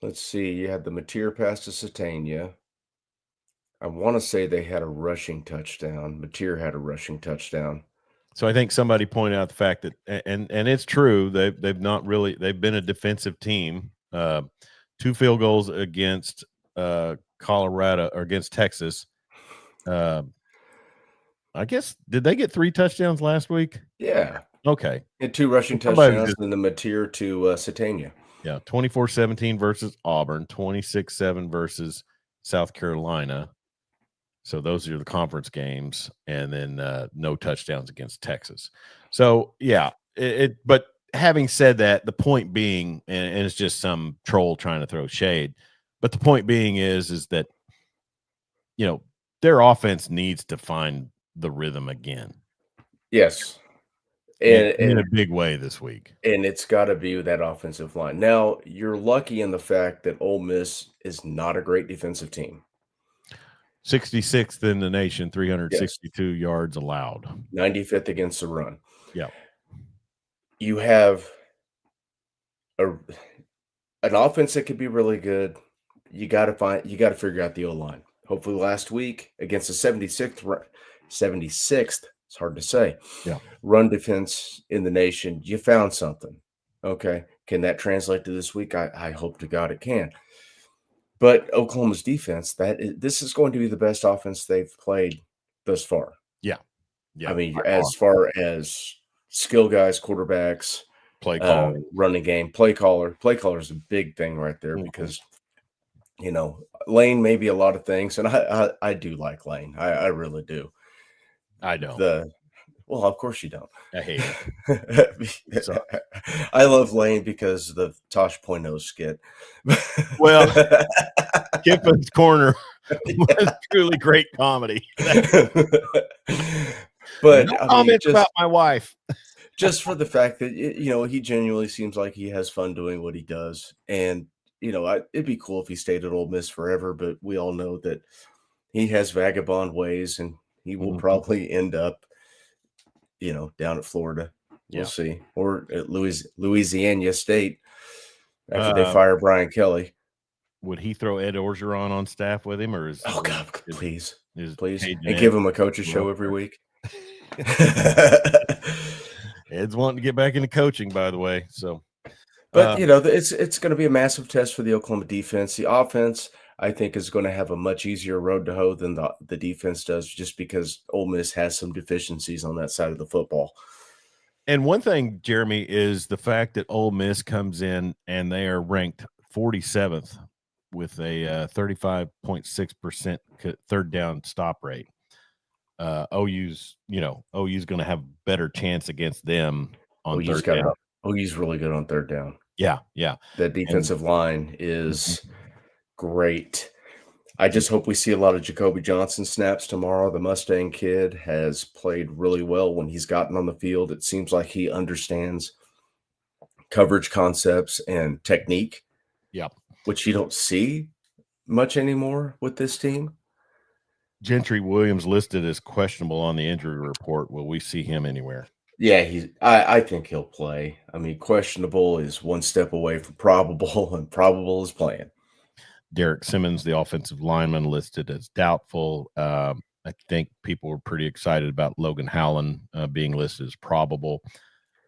Let's see. You had the Mateer pass to Satania. I want to say they had a rushing touchdown. Mateer had a rushing touchdown. So I think somebody pointed out the fact that, and it's true, they've not really, they've been a defensive team. 2 field goals against Colorado or against Texas. I guess, did they get 3 touchdowns last week? Yeah. Okay. And 2 rushing touchdowns and the Mateer to Satania. Yeah, 24-17 versus Auburn, 26-7 versus South Carolina. So those are the conference games, and then no touchdowns against Texas. So, yeah, but having said that, the point being, and it's just some troll trying to throw shade, but the point being is that, their offense needs to find the rhythm again. Yes. And in a big way this week. And it's got to be that offensive line. Now, you're lucky in the fact that Ole Miss is not a great defensive team. 66th in the nation, 362 yards allowed. 95th against the run. Yeah. You have an offense that could be really good. You got to figure out the O-line. Hopefully last week against the 76th, it's hard to say. Yeah. Run defense in the nation, you found something. Okay. Can that translate to this week? I hope to God it can. But Oklahoma's defense, this is going to be the best offense they've played thus far. Yeah. I mean, as far as skill guys, quarterbacks, play caller, running game, play caller is a big thing right there because, Lane may be a lot of things, and I do like Lane. I really do. I don't. Well, of course you don't. I hate it. I love Lane because of the Tosh Point skit. Well, Kiffin's Corner was truly great comedy. But no comments about my wife. Just for the fact that, he genuinely seems like he has fun doing what he does. And, it'd be cool if he stayed at Ole Miss forever, but we all know that he has vagabond ways and he will probably end up down at Florida. We'll see. Or at Louisiana State after they fire Brian Kelly. Would he throw Ed Orgeron on staff with him, or God, please, and give him a coach's show every week? Ed's wanting to get back into coaching, by the way. So, but it's going to be a massive test for the Oklahoma defense. The offense, I think, is going to have a much easier road to hoe than the defense does, just because Ole Miss has some deficiencies on that side of the football. And one thing, Jeremy, is the fact that Ole Miss comes in and they are ranked 47th with a 35.6% third down stop rate. OU's going to have a better chance against them on third down. OU's really good on third down. Yeah. The defensive line is great. I just hope we see a lot of Jacoby Johnson snaps tomorrow. The Mustang kid has played really well when he's gotten on the field. It seems like he understands coverage concepts and technique. Yep. Which you don't see much anymore with this team. Gentry Williams listed as questionable on the injury report. Will we see him anywhere? Yeah, I think he'll play. I mean, questionable is one step away from probable, and probable is playing. Derek Simmons, the offensive lineman, listed as doubtful. I think people were pretty excited about Logan Howland being listed as probable.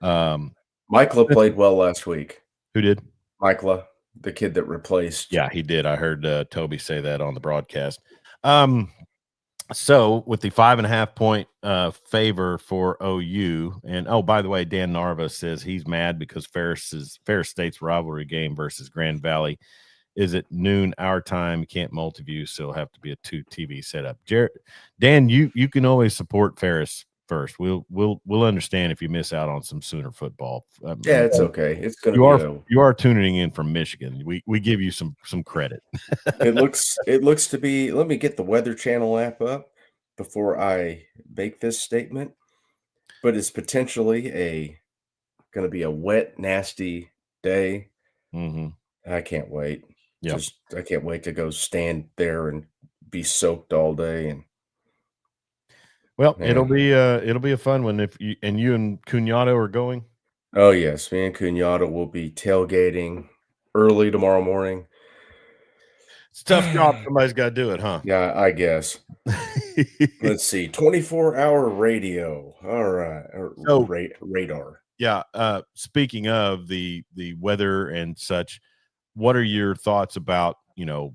Michael played well last week. Who did? Michael, the kid that replaced. Yeah, he did. I heard Toby say that on the broadcast. So with the 5.5 point favor for OU, and oh, by the way, Dan Narva says he's mad because Ferris State's rivalry game versus Grand Valley is at noon our time. You can't multi-view, so it'll have to be a 2 TV setup. Dan, you can always support Ferris first. We'll understand if you miss out on some Sooner football. Yeah, it's okay. It's going to You be you are tuning in from Michigan. We give you some credit. it looks to be. Let me get the Weather Channel app up before I make this statement. But it's potentially going to be a wet, nasty day. Mm-hmm. I can't wait. Yep. I can't wait to go stand there and be soaked all day. And Well, man, it'll be a fun one if you and Cunyato are going. oh yes, me and Cunyato will be tailgating early tomorrow morning. It's a tough job. Somebody's got to do it, huh? Yeah, I guess. Let's see, 24-hour radio. All right, or So radar. yeah. Speaking of the weather and such, what are your thoughts about the?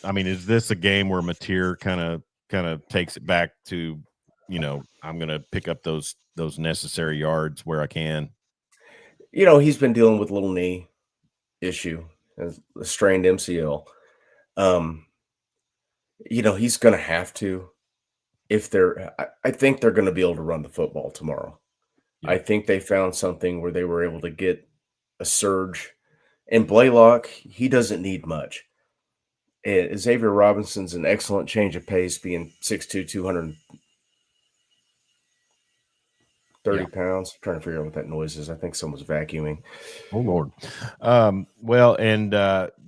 I mean, is this a game where Mateer kind of takes it back to I'm going to pick up those necessary yards where I can? He's been dealing with a little knee issue, a strained MCL. Um, he's going to have to. If I think they're going to be able to run the football tomorrow. Yeah. I think they found something where they were able to get a surge. And Blaylock, he doesn't need much. Xavier Robinson's an excellent change of pace, being 6'2", 230 pounds. I'm trying to figure out what that noise is. I think someone's vacuuming. Oh, Lord. Well, and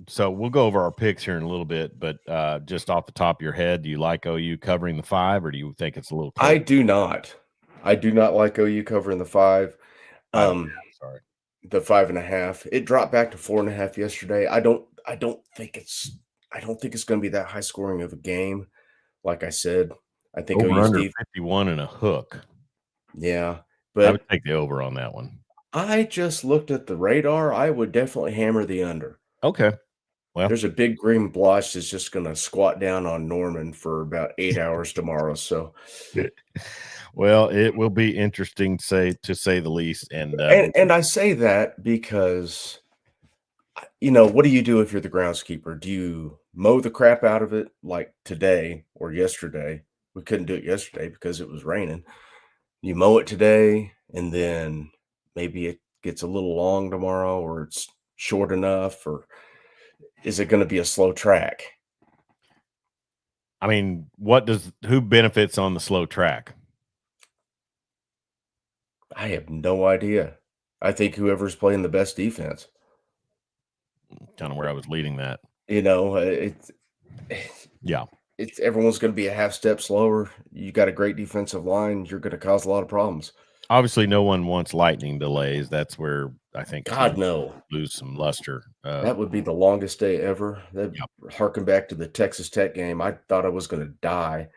so we'll go over our picks here in a little bit, but just off the top of your head, do you like OU covering the 5, or do you think it's a little close? I do not. I do not like OU covering the 5. Sorry. The 5.5. It dropped back to 4.5 yesterday. I don't think it's going to be that high scoring of a game. Like I said, I think Over OU's under 51 and a hook. Yeah, I would but take the over on that one. I just looked at the radar. I would definitely hammer the under. Okay. Well, There's a big green blotch that's just going to squat down on Norman for about 8 hours tomorrow. So, well, it will be interesting to say the least. And I say that because, what do you do if you're the groundskeeper? Do you mow the crap out of it like today or yesterday? We couldn't do it yesterday because it was raining. You mow it today, and then maybe it gets a little long tomorrow, or it's short enough, or is it going to be a slow track? I mean, who benefits on the slow track? I have no idea. I think whoever's playing the best defense. Kind of where I was leading that. Yeah. It's everyone's going to be a half step slower. You got a great defensive line. You're going to cause a lot of problems. Obviously, no one wants lightning delays. That's where I think God no lose some luster. That would be the longest day ever. That harken back to the Texas Tech game. I thought I was going to die.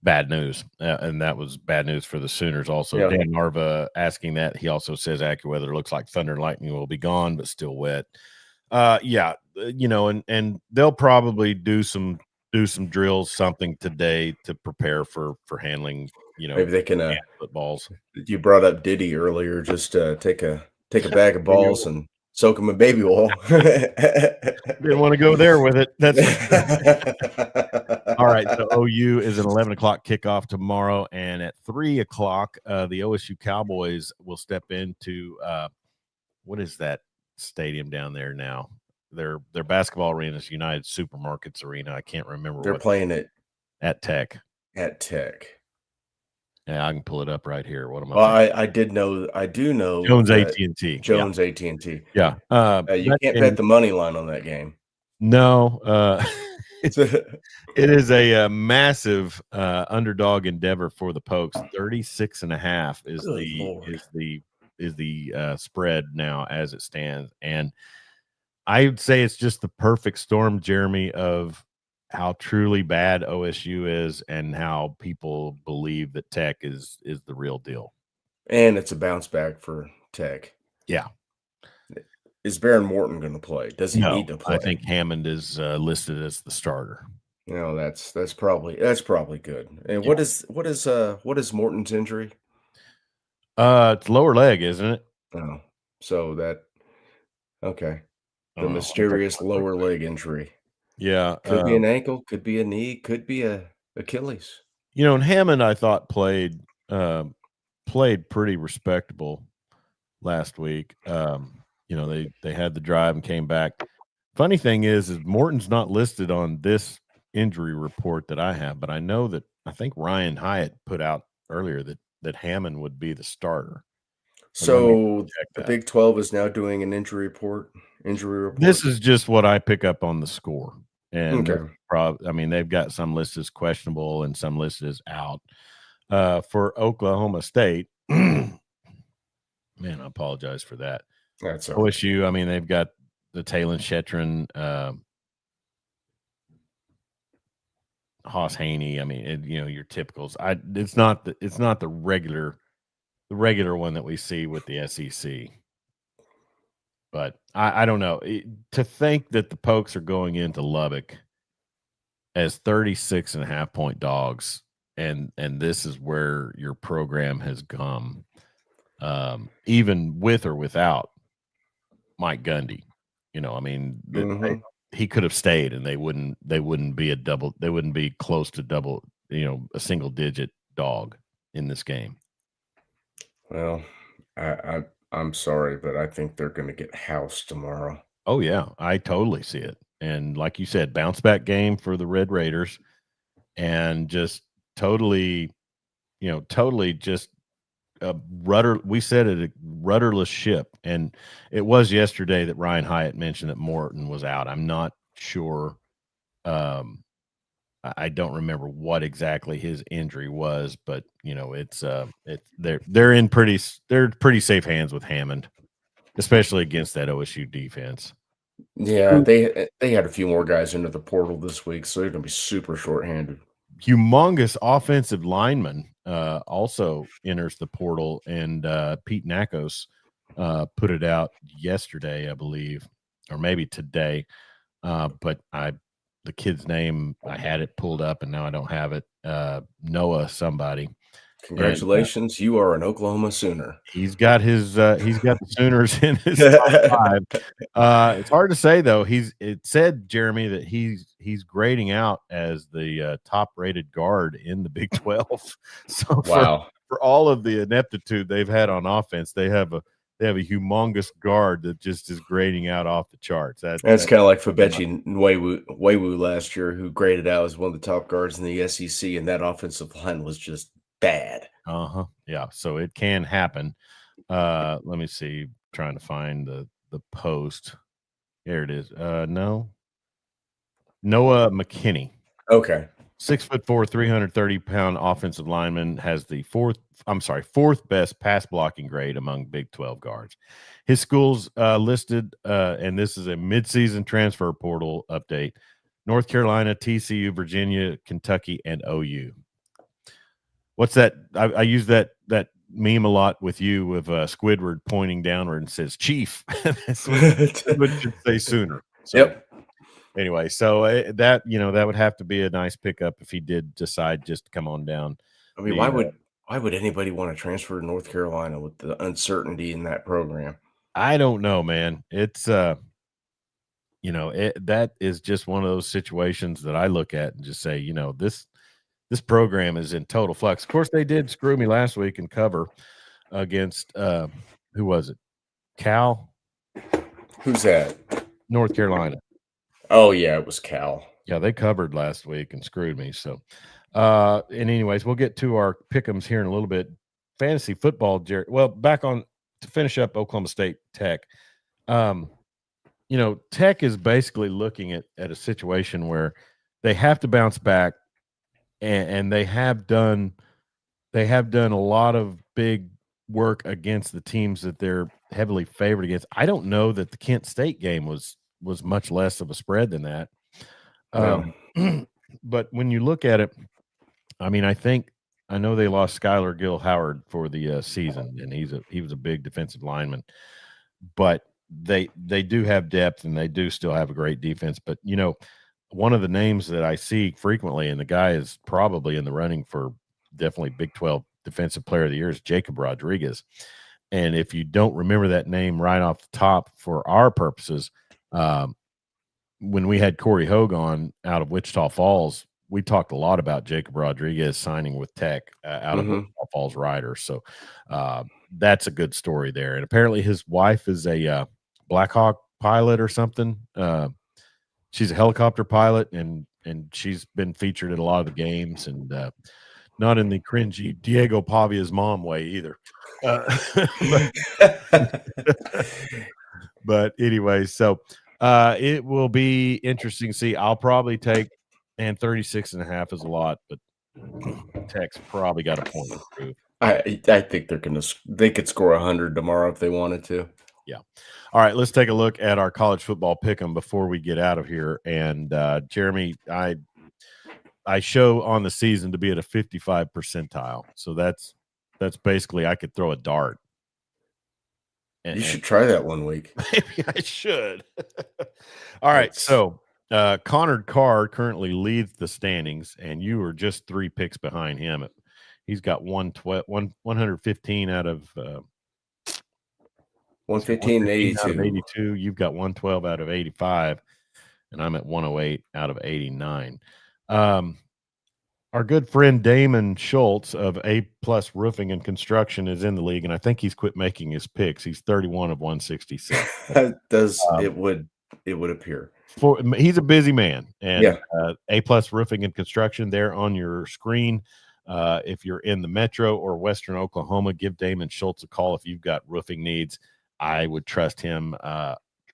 Bad news, and that was bad news for the Sooners. Also, Dan Narva asking that. He also says AccuWeather looks like thunder and lightning will be gone, but still wet. And they'll probably do some drills, something today to prepare for handling. Maybe they can footballs. You brought up Diddy earlier. Just take a bag of balls and soak them in baby oil. Didn't want to go there with it. That's all right. So OU is an 11 o'clock kickoff tomorrow, and at 3 o'clock, the OSU Cowboys will step into what is that stadium down there now? Their basketball arena is United Supermarkets Arena. I can't remember. They're playing it at Tech. At Tech. Yeah, I can pull it up right here. What am I? Well, I do know Jones AT&T. Jones AT&T. Yeah. You can't bet the money line on that game. No. It is a massive underdog endeavor for the Pokes. 36.5 is the spread now as it stands, and I would say it's just the perfect storm, Jeremy, of how truly bad OSU is and how people believe that Tech is the real deal. And it's a bounce back for Tech. Yeah. Is Baron Morton going to play? Does he need to play? I think Hammond is listed as the starter. No, that's probably good. And Yeah. what is Morton's injury? It's lower leg, isn't it? Oh, so that okay. I The don't know. Let me take a mysterious look real lower quick. leg injury. Yeah. Could be an ankle, could be a knee, could be a Achilles. And Hammond, I thought played pretty respectable last week. They had the drive and came back. Funny thing is Morton's not listed on this injury report that I have, but I think Ryan Hyatt put out earlier that Hammond would be the starter. But let me So check the that. Big 12 is now doing an injury report. This is just what I pick up on the score, and Okay. they've got some listed as questionable and some listed as out. For Oklahoma State, man, I apologize for that. That's all right. OSU, they've got the Talon Shetron, Hoss Haney. Your typicals. It's not the regular one that we see with the SEC. But I don't know. To think that the Pokes are going into Lubbock as 36.5-point dogs, and this is where your program has come, even with or without Mike Gundy. Mhm. He could have stayed, and they wouldn't be they wouldn't be close to double, a single digit dog in this game. Well, I'm sorry, but I think they're gonna get housed tomorrow. Oh yeah, I totally see it. And like you said, bounce back game for the Red Raiders, and just totally, totally just a rudder. We said it, a rudderless ship, and it was yesterday that Ryan Hyatt mentioned that Morton was out. I'm not sure. I don't remember what exactly his injury was, but they're pretty safe hands with Hammond, especially against that OSU defense. Yeah, they had a few more guys into the portal this week, so they're gonna be super shorthanded. Humongous offensive lineman also enters the portal, and Pete Nakos put it out yesterday, I believe, or maybe today. But the kid's name, I had it pulled up, and now I don't have it. Noah somebody, and Congratulations, you are an Oklahoma Sooner. he's got the Sooners in his top five. It's hard to say though. It said, Jeremy, that he's grading out as the top rated guard in the Big 12. So Wow. for all of the ineptitude they've had on offense, they have a humongous guard that just is grading out off the charts. That's That kinda like Fabechi Nwewu last year, who graded out as one of the top guards in the SEC, and that offensive line was just bad. uh-huh. Yeah, so it can happen. Let me see, trying to find the post. There it is. No. Noah McKinney. Okay. 6'4", 330-pound offensive lineman, has the fourth best pass blocking grade among Big 12 guards. His schools listed, and this is a midseason transfer portal update: North Carolina, TCU, Virginia, Kentucky, and OU. What's that? I use that meme a lot with you, with Squidward pointing downward and says "Chief." That's what Squidward should say sooner. So Yep. anyway, so that would have to be a nice pickup if he did decide just to come on down. I mean, why The would why would anybody wanna transfer to North Carolina with the uncertainty in that program? I don't know, man. It's that is just one of those situations that I look at and just say, this program is in total flux. Of course, they did screw me last week and cover against who was it? Cal, Who's that? North Carolina. Oh, yeah, it was Cal. Yeah, they covered last week and screwed me. So, and anyways, we'll get to our pick'ems here in a little bit. Fantasy football, Jerry. Well, back on to finish up Oklahoma State Tech. Tech is basically looking at a situation where they have to bounce back, and they have done a lot of big work against the teams that they're heavily favored against. I don't know that the Kent State game was much less of a spread than that. No. But when you look at it, I know they lost Skylar Gill Howard for the season, and he was a big defensive lineman, but they do have depth, and they do still have a great defense. But one of the names that I see frequently, and the guy is probably in the running for definitely Big 12 Defensive Player of the Year, is Jacob Rodriguez. And if you don't remember that name right off the top for our purposes, when we had Corey Hogue on out of Wichita Falls, we talked a lot about Jacob Rodriguez signing with Tech out of Wichita Falls Riders. So that's a good story there. And apparently his wife is a Black Hawk pilot or something. She's a helicopter pilot, and she's been featured in a lot of the games, and not in the cringy Diego Pavia's mom way either. But anyway, so it will be interesting to see. I'll probably take, and 36.5 is a lot, but Tech's probably got a point to prove. I think they could score 100 tomorrow if they wanted to. Yeah. All right, let's take a look at our college football pick'em before we get out of here. And Jeremy, I show on the season to be at a 55 percentile. So that's basically I could throw a dart. You should try that one week. Maybe I should. All right. So Connor Carr currently leads the standings, and you are just 3 picks behind him. He's got 115 out of 115 and 82. Out of 82. You've got 112 out of 85, and I'm at 108 out of 89. Our good friend Damon Schultz of A+ Roofing and Construction is in the league, and I think he's quit making his picks. He's 31 of 166. It would appear. He's a busy man, and A+ Roofing and Construction there on your screen. If you're in the Metro or Western Oklahoma, give Damon Schultz a call if you've got roofing needs. I would trust him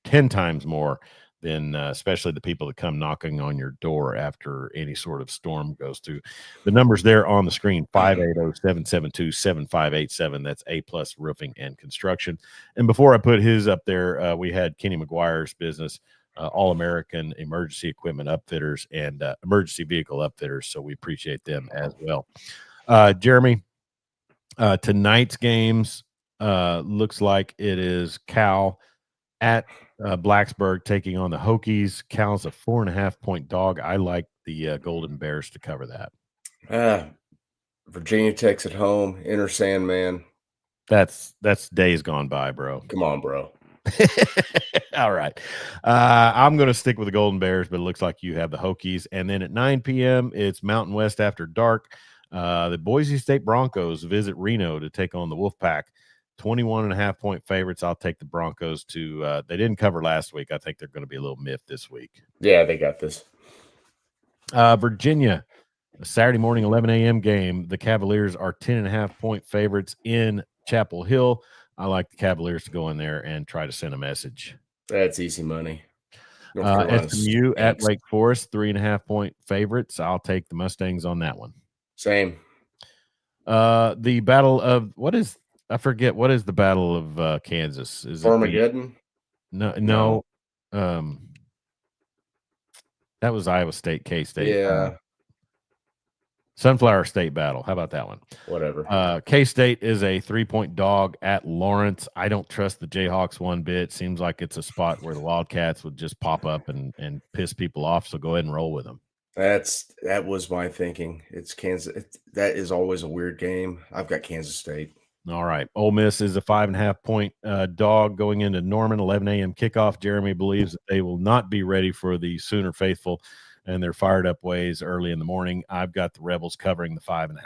10 times more than especially the people that come knocking on your door after any sort of storm goes through. The number's there on the screen, 580-772-7587. That's A+ Roofing and Construction. And before I put his up there, we had Kenny McGuire's business, All-American Emergency Equipment Upfitters and Emergency Vehicle Upfitters. So we appreciate them as well. Jeremy, tonight's games looks like it is Cal at Blacksburg taking on the Hokies. Cal's a 4.5-point dog. I like the Golden Bears to cover that. Virginia Tech's at home. Inner Sandman. That's days gone by, bro. Come on, bro. All right. I'm going to stick with the Golden Bears, but it looks like you have the Hokies. And then at 9 p.m., it's Mountain West After Dark. The Boise State Broncos visit Reno to take on the Wolfpack. 21.5-point favorites. I'll take the Broncos to they didn't cover last week. I think they're going to be a little miffed this week. Yeah, they got this. Virginia, a Saturday morning 11 a.m. game. The Cavaliers are 10.5-point favorites in Chapel Hill. I like the Cavaliers to go in there and try to send a message. That's easy money. SMU at Wake Forest, 3.5-point favorites. I'll take the Mustangs on that one. Same. The battle of I forget, what is the Battle of Kansas? Is Armageddon? No. That was Iowa State, K-State. Yeah. Sunflower State battle. How about that one? Whatever. K-State is a 3-point dog at Lawrence. I don't trust the Jayhawks one bit. Seems like it's a spot where the Wildcats would just pop up and piss people off. So go ahead and roll with them. That was my thinking. It's Kansas. That is always a weird game. I've got Kansas State. All right. Ole Miss is a 5.5-point dog going into Norman, 11 a.m. kickoff. Jeremy believes that they will not be ready for the Sooner faithful and their fired up ways early in the morning. I've got the Rebels covering the 5.5.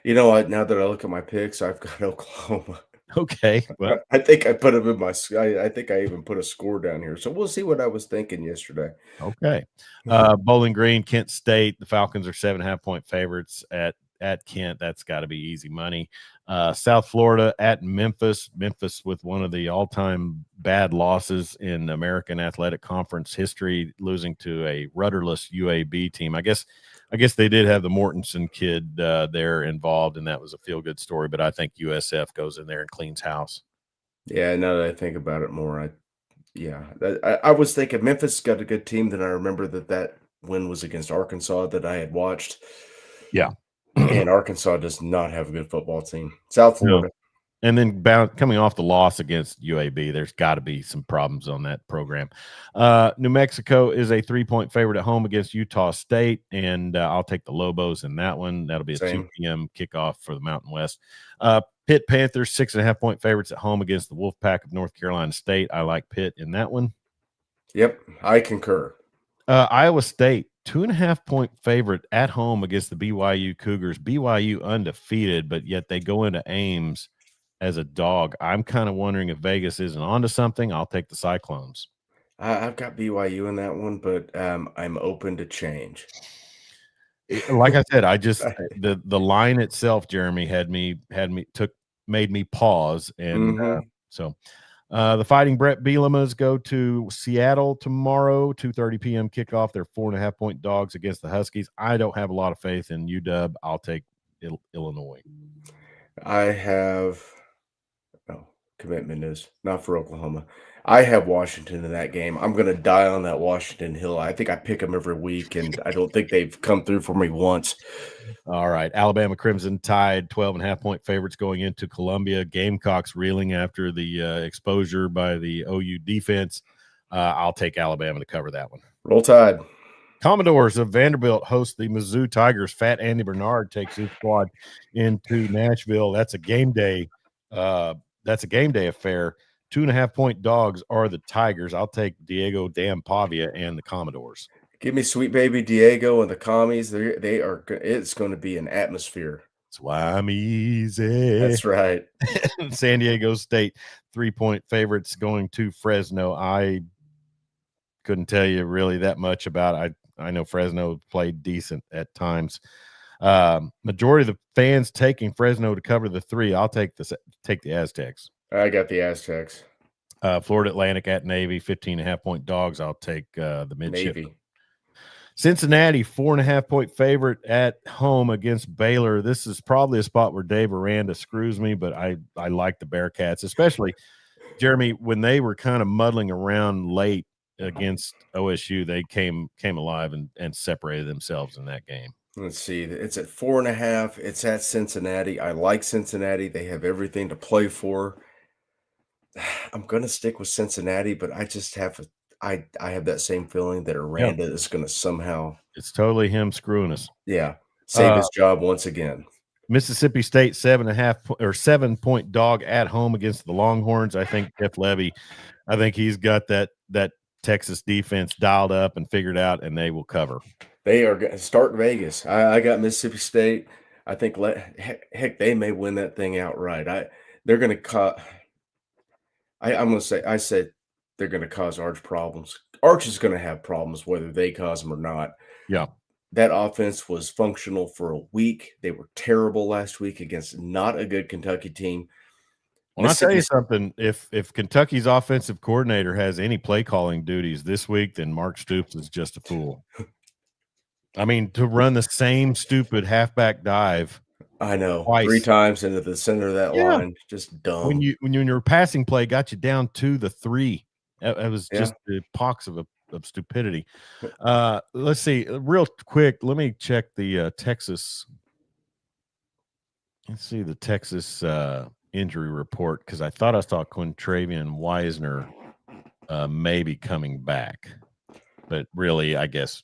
You know what? Now that I look at my picks, I've got Oklahoma. Okay. Well, I think I put them in my – I think I even put a score down here. So we'll see what I was thinking yesterday. Okay. Bowling Green, Kent State. The Falcons are 7.5-point favorites at Kent. That's got to be easy money. South Florida at Memphis. Memphis with one of the all-time bad losses in American Athletic Conference history, losing to a rudderless UAB team. I guess they did have the Mortensen kid there involved, and that was a feel-good story. But I think USF goes in there and cleans house. Yeah, now that I think about it more, I was thinking Memphis got a good team. Then I remember that win was against Arkansas that I had watched. Yeah. And Arkansas does not have a good football team. South Florida. And then coming off the loss against UAB, there's got to be some problems on that program. New Mexico is a 3-point favorite at home against Utah State, and I'll take the Lobos in that one. That'll be a Same. 2 p.m. kickoff for the Mountain West. Pitt Panthers, 6.5-point favorites at home against the Wolfpack of North Carolina State. I like Pitt in that one. Yep, I concur. Iowa State, 2.5-point favorite at home against the BYU Cougars. BYU undefeated, but yet they go into Ames as a dog. I'm kind of wondering if Vegas isn't onto something. I'll take the Cyclones. I've got BYU in that one, but I'm open to change. Like I said, I just the line itself, Jeremy, made me pause, and so the Fighting Brett Bielema's go to Seattle tomorrow, 2:30 p.m. kickoff. They're 4.5-point dogs against the Huskies. I don't have a lot of faith in UW. I'll take Illinois. I have commitment is not for Oklahoma. I have Washington in that game. I'm going to die on that Washington hill. I think I pick them every week, and I don't think they've come through for me once. All right. Alabama Crimson Tide, 12.5-point favorites going into Columbia. Gamecocks reeling after the exposure by the OU defense. I'll take Alabama to cover that one. Roll Tide. Commodores of Vanderbilt host the Mizzou Tigers. Fat Andy Bernard takes his squad into Nashville. That's a game day. That's a game day affair. 2.5-point dogs are the Tigers. I'll take Diego Dan Pavia and the Commodores. Give me sweet baby Diego and the commies. They are. It's going to be an atmosphere. That's why I'm easy. That's right. San Diego State, 3-point favorites going to Fresno. I couldn't tell you really that much about it. I know Fresno played decent at times. Majority of the fans taking Fresno to cover the 3. I'll take the Aztecs. I got the Aztecs. Florida Atlantic at Navy, 15.5-point dogs. I'll take the Midshipmen. Navy. Cincinnati, 4.5-point favorite at home against Baylor. This is probably a spot where Dave Aranda screws me, but I like the Bearcats, especially, Jeremy, when they were kind of muddling around late against OSU, they came alive and separated themselves in that game. Let's see. It's at 4.5. It's at Cincinnati. I like Cincinnati. They have everything to play for. I'm going to stick with Cincinnati, but I just have I have that same feeling that Aranda is going to somehow. It's totally him screwing us. Yeah. Save his job once again. Mississippi State, 7.5 dog at home against the Longhorns. I think Jeff Levy, he's got that Texas defense dialed up and figured out, and they will cover. They are going to start Vegas. I got Mississippi State. I think heck, they may win that thing outright. They're going to cut. I'm going to say I said they're going to cause Arch problems. Arch is going to have problems whether they cause them or not. Yeah. That offense was functional for a week. They were terrible last week against not a good Kentucky team. Well, I'll tell you something. If Kentucky's offensive coordinator has any play calling duties this week, then Mark Stoops is just a fool. I mean, to run the same stupid halfback dive. I know. Twice. 3 times into the center of that line. Just dumb. When your passing play got you down to the 3, it was just the pox of stupidity. Let's see. Real quick, let me check the Texas. Let's see the Texas injury report, because I thought I saw Quintravian Wisner maybe coming back. But really, I guess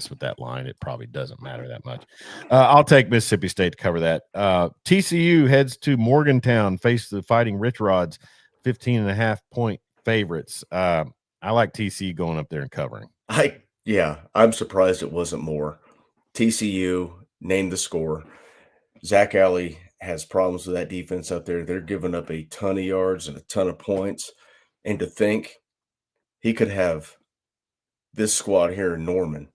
with that line, it probably doesn't matter that much. I'll take Mississippi State to cover that. TCU heads to Morgantown, face the Fighting Rich Rods, 15.5-point favorites. I like TCU going up there and covering. I'm surprised it wasn't more. TCU named the score. Zach Alley has problems with that defense up there. They're giving up a ton of yards and a ton of points. And to think he could have this squad here in Norman,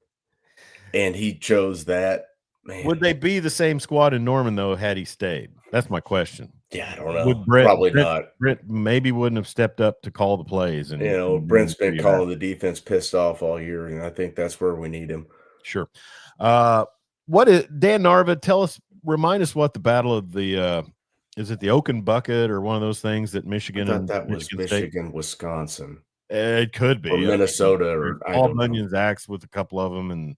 and he chose that. Man. Would they be the same squad in Norman, though, had he stayed? That's my question. Yeah, I don't know. Probably not. Brent maybe wouldn't have stepped up to call the plays. And Brent's been calling the defense pissed off all year, and I think that's where we need him. Sure. What is Dan Narva? Remind us what the battle of the is it the Oaken Bucket or one of those things that Michigan? I thought that was Michigan, State? Wisconsin. It could be. Or Minnesota. Or Paul Bunyan's axe with a couple of them, and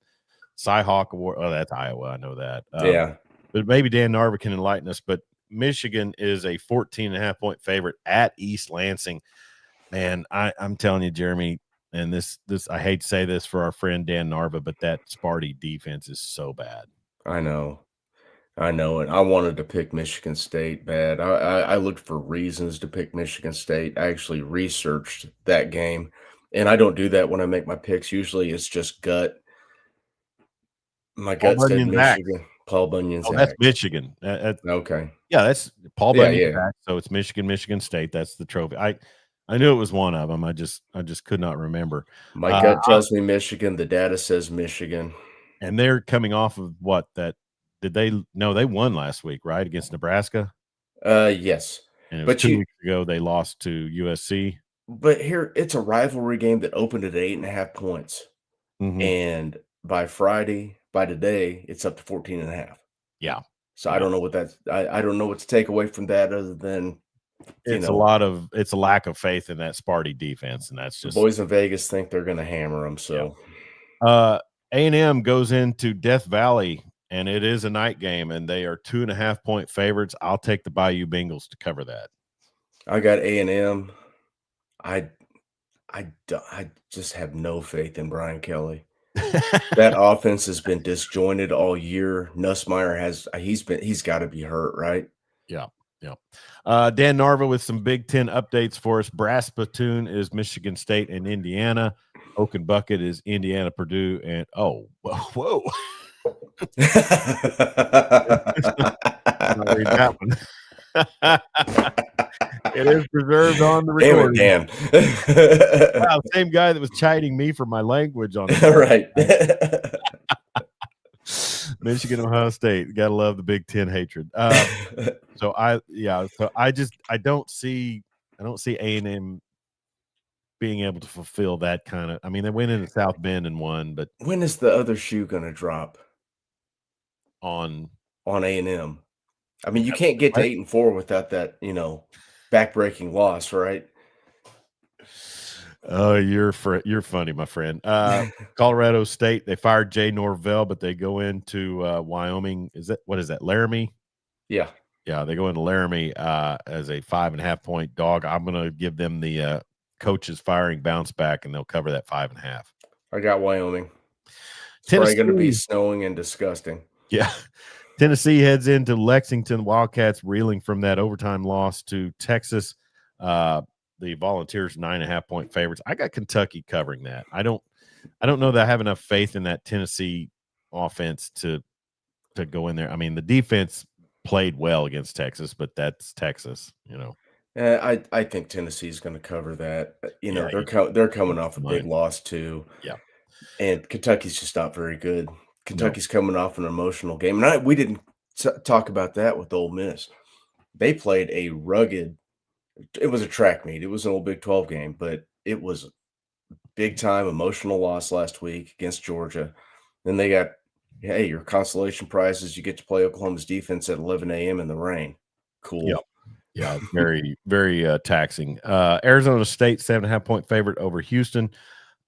Cyhawk Award. Oh, that's Iowa. I know that. Yeah. But maybe Dan Narva can enlighten us. But Michigan is a 14.5-point favorite at East Lansing. Man, I'm telling you, Jeremy, and this I hate to say this for our friend Dan Narva, but that Sparty defense is so bad. I know. I know it. I wanted to pick Michigan State bad. I looked for reasons to pick Michigan State. I actually researched that game, and I don't do that when I make my picks. Usually it's just gut. My Paul gut said Bunyan's axe. Michigan. Paul Bunyan's Oh, that's axe. Michigan. Okay. Yeah, that's Paul Yeah, Bunyan's yeah. axe. So it's Michigan State. That's the trophy. I knew it was one of them. I just could not remember. My gut tells me Michigan. The data says Michigan. And they're coming off of what that did they no, they won last week, right? Against Nebraska. Yes. And it was But 2 weeks ago they lost to USC. but here it's a rivalry game that opened at 8.5 points. Mhm. And by Friday, by today, it's up to 14.5. Yeah. So I Yeah. don't know what that's I don't know what to take away from that other than It's a lack of faith in that Sparty defense, and that's the just boys in Vegas think they're gonna hammer them. yeah. So A&M goes into Death Valley, and it is a night game, and they are 2.5-point favorites. I'll take the Bayou Bengals to cover that. I got A&M. I just have no faith in Brian Kelly. That offense has been disjointed all year. Nussmeier he's got to be hurt, right? Yeah, yeah. Dan Narva with some Big Ten updates for us. Brass Platoon is Michigan State and Indiana. Oak and Bucket is Indiana, Purdue, and whoa. I'll read that one. It is preserved on the recording. Damn it, Dan. Wow, same guy that was chiding me for my language on Right. Michigan, Ohio State. Gotta love the Big Ten hatred. So I don't see A&M being able to fulfill that kind of. I mean, they went into South Bend and won, but When is the other shoe gonna drop on A&M? I mean, you can't get to 8-4 without that, backbreaking loss, right? Oh, you're funny, my friend. Colorado State, they fired Jay Norvell, but they go into Wyoming. What is that? Laramie? Yeah. Yeah, they go into Laramie as a 5.5-point dog. I'm going to give them the coaches firing bounce back, and they'll cover that 5.5. I got Wyoming. It's Tennessee, probably going to be snowing and disgusting. Yeah. Tennessee heads into Lexington. Wildcats reeling from that overtime loss to Texas. The Volunteers 9.5-point favorites. I got Kentucky covering that. I don't know that I have enough faith in that Tennessee offense to go in there. I mean, the defense played well against Texas, but that's Texas, I think Tennessee's going to cover that. Yeah, they're coming off a big loss too. Yeah. And Kentucky's just not very good. Kentucky's coming off an emotional game. And we didn't talk about that with Ole Miss. They played a rugged – it was a track meet. It was an old Big 12 game, but it was big-time emotional loss last week against Georgia. Then they got, hey, your consolation prize is you get to play Oklahoma's defense at 11 a.m. in the rain. Cool. Yep. Yeah, very, very taxing. Arizona State, 7.5-point favorite over Houston.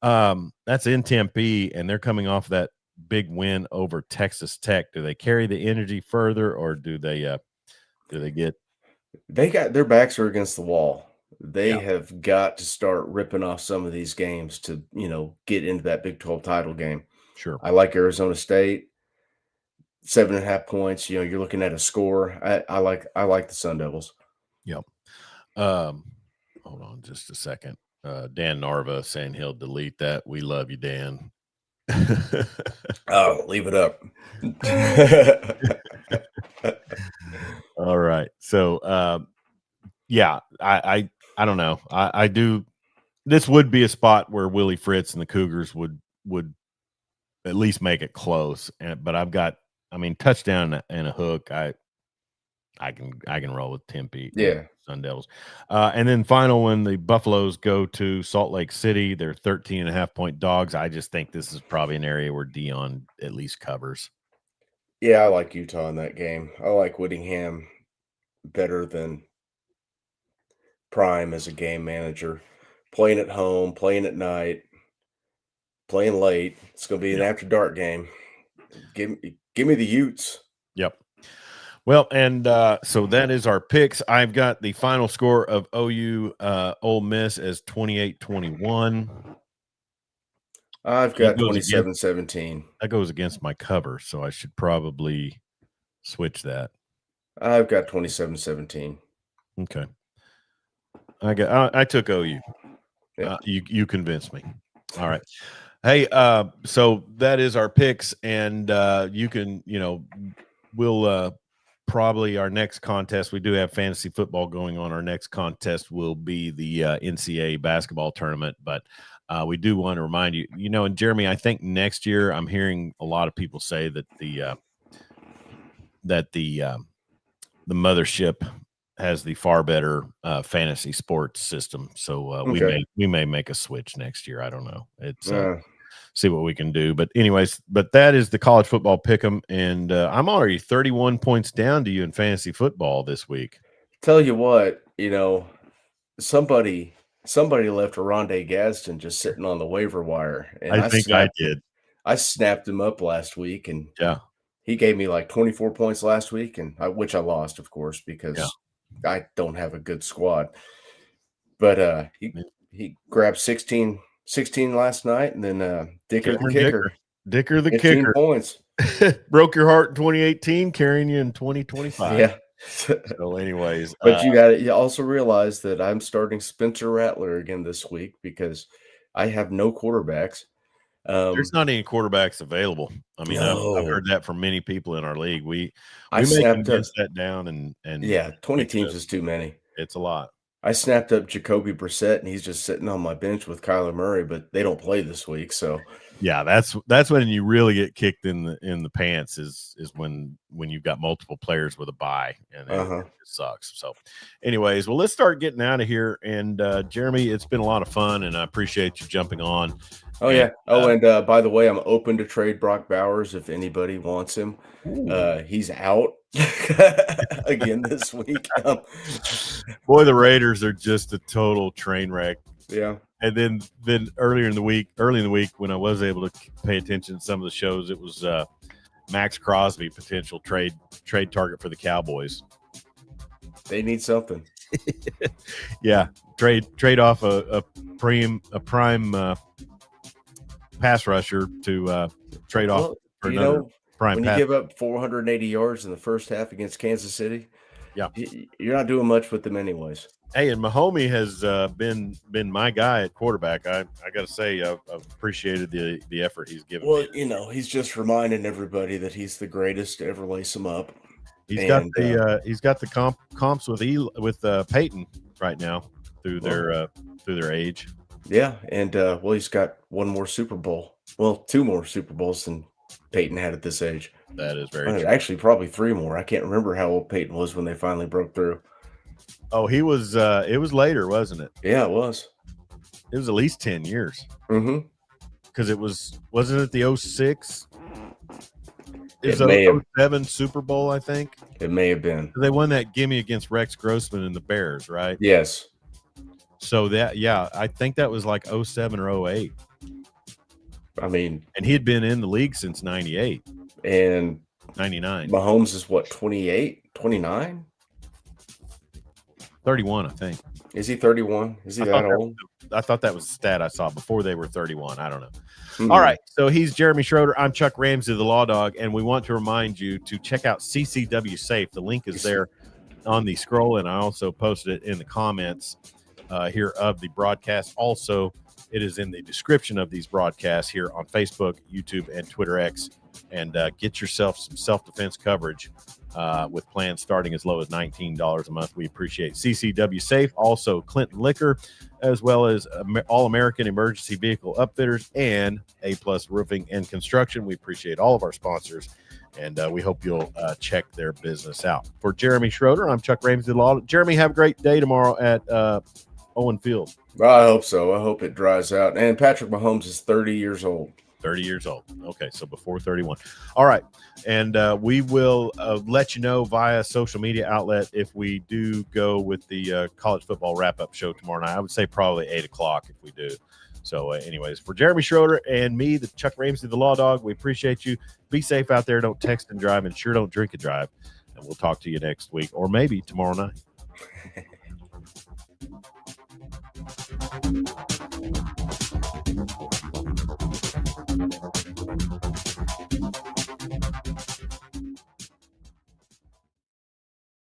That's in Tempe, and they're coming off that big win over Texas Tech. Do they carry the energy further, or do they get? They got their backs are against the wall. They have got to start ripping off some of these games to get into that Big 12 title game. Sure, I like Arizona State. 7.5 points. You're looking at a score. I like the Sun Devils. Yep. Hold on just a second. Dan Narva saying he'll delete that. We love you, Dan. Oh, leave it up. All right. So, I don't know. I do. This would be a spot where Willie Fritz and the Cougars would at least make it close. But I've got, touchdown and a hook. I can roll with Tempe. Yeah. Sun Devils. And then final one, the Buffaloes go to Salt Lake City. They're 13.5-point dogs. I just think this is probably an area where Dion at least covers. Yeah, I like Utah in that game. I like Whittingham better than Prime as a game manager. Playing at home, playing at night, playing late. It's going to be an after dark game. Give me the Utes. Yep. Well, and so that is our picks. I've got the final score of OU Ole Miss as 28-21. I've got 27-17. That goes against my cover, so I should probably switch that. I've got 27-17. Okay. I took OU. Yeah. You convinced me. All right. Hey, so that is our picks, and you can, we'll probably our next contest. We do have fantasy football going on. Our next contest will be the NCAA basketball tournament, but we do want to remind you, and Jeremy, I think next year I'm hearing a lot of people say that the mothership has the far better fantasy sports system. So Okay. we may make a switch next year. I don't know. It's Uh, see what we can do. But anyways, that is the college football pick'em, and I'm already 31 points down to you in fantasy football this week. Tell you what, somebody left Rondé Gadsden just sitting on the waiver wire, and I think I did. I snapped him up last week, and Yeah. he gave me like 24 points last week, and which I lost, of course, because Yeah. I don't have a good squad. But he grabbed 16 last night, and then Dicker the kicker. Dicker the 15 kicker. points. Broke your heart in 2018, carrying you in 2025. Yeah. So anyways. But you also realize that I'm starting Spencer Rattler again this week because I have no quarterbacks. There's not any quarterbacks available. I mean, No. I've heard that from many people in our league. We I may snapped condense that down and Yeah, 20 teams is too many. It's a lot. I snapped up Jacoby Brissett, and he's just sitting on my bench with Kyler Murray, but they don't play this week, so yeah, that's when you really get kicked in the pants is when you've got multiple players with a bye, and it sucks. So, anyways, well, let's start getting out of here. And Jeremy, it's been a lot of fun, and I appreciate you jumping on. Oh, yeah. And by the way, I'm open to trade Brock Bowers if anybody wants him. He's out again this week. Boy, the Raiders are just a total train wreck. Yeah. And then early in the week, when I was able to pay attention to some of the shows, it was Max Crosby, potential trade target for the Cowboys. They need something. Yeah, trade off a prime pass rusher to trade off for another prime. When you give up 480 yards in the first half against Kansas City, yeah, you're not doing much with them anyways. Hey, and Mahomie has been my guy at quarterback. I got to say, I've appreciated the effort he's given. Well, he's just reminding everybody that he's the greatest to ever lace him up. He's got the comps with Peyton right now through their age. Yeah, and he's got one more Super Bowl. Well, two more Super Bowls than Peyton had at this age. That is very true. Actually, probably three more. I can't remember how old Peyton was when they finally broke through. Oh, he was. It was later, wasn't it? Yeah, it was. It was at least 10 years. Mm-hmm. Because wasn't it the 06? It was 07 Super Bowl, I think. It may have been. They won that gimme against Rex Grossman and the Bears, right? Yes. So I think that was like 07 or 08. I mean, and he had been in the league since 98 and 99. Mahomes is what, 28, 29? 31, I think. Is he 31? Is he that old? I thought that was a stat I saw before they were 31. I don't know. Mm-hmm. All right. So he's Jeremy Schroeder. I'm Chuck Ramsey, the Law Dog, and we want to remind you to check out CCW Safe. The link is there on the scroll, and I also posted it in the comments here of the broadcast. Also, it is in the description of these broadcasts here on Facebook, YouTube, and Twitter X. And get yourself some self-defense coverage with plans starting as low as $19 a month. We appreciate CCW Safe, also Clinton Liquor, as well as All-American Emergency Vehicle Upfitters and A-Plus Roofing and Construction. We appreciate all of our sponsors, and we hope you'll check their business out. For Jeremy Schroeder, I'm Chuck Ramsey. Jeremy, have a great day tomorrow at Owen Field. I hope so. I hope it dries out. And Patrick Mahomes is 30 years old. 30 years old. Okay, so before 31. All right, and we will let you know via social media outlet if we do go with the college football wrap-up show tomorrow night. I would say probably 8 o'clock if we do. So anyways, for Jeremy Schroeder and me, the Chuck Ramsey, the Law Dog, we appreciate you. Be safe out there. Don't text and drive, and sure don't drink and drive. And we'll talk to you next week or maybe tomorrow night.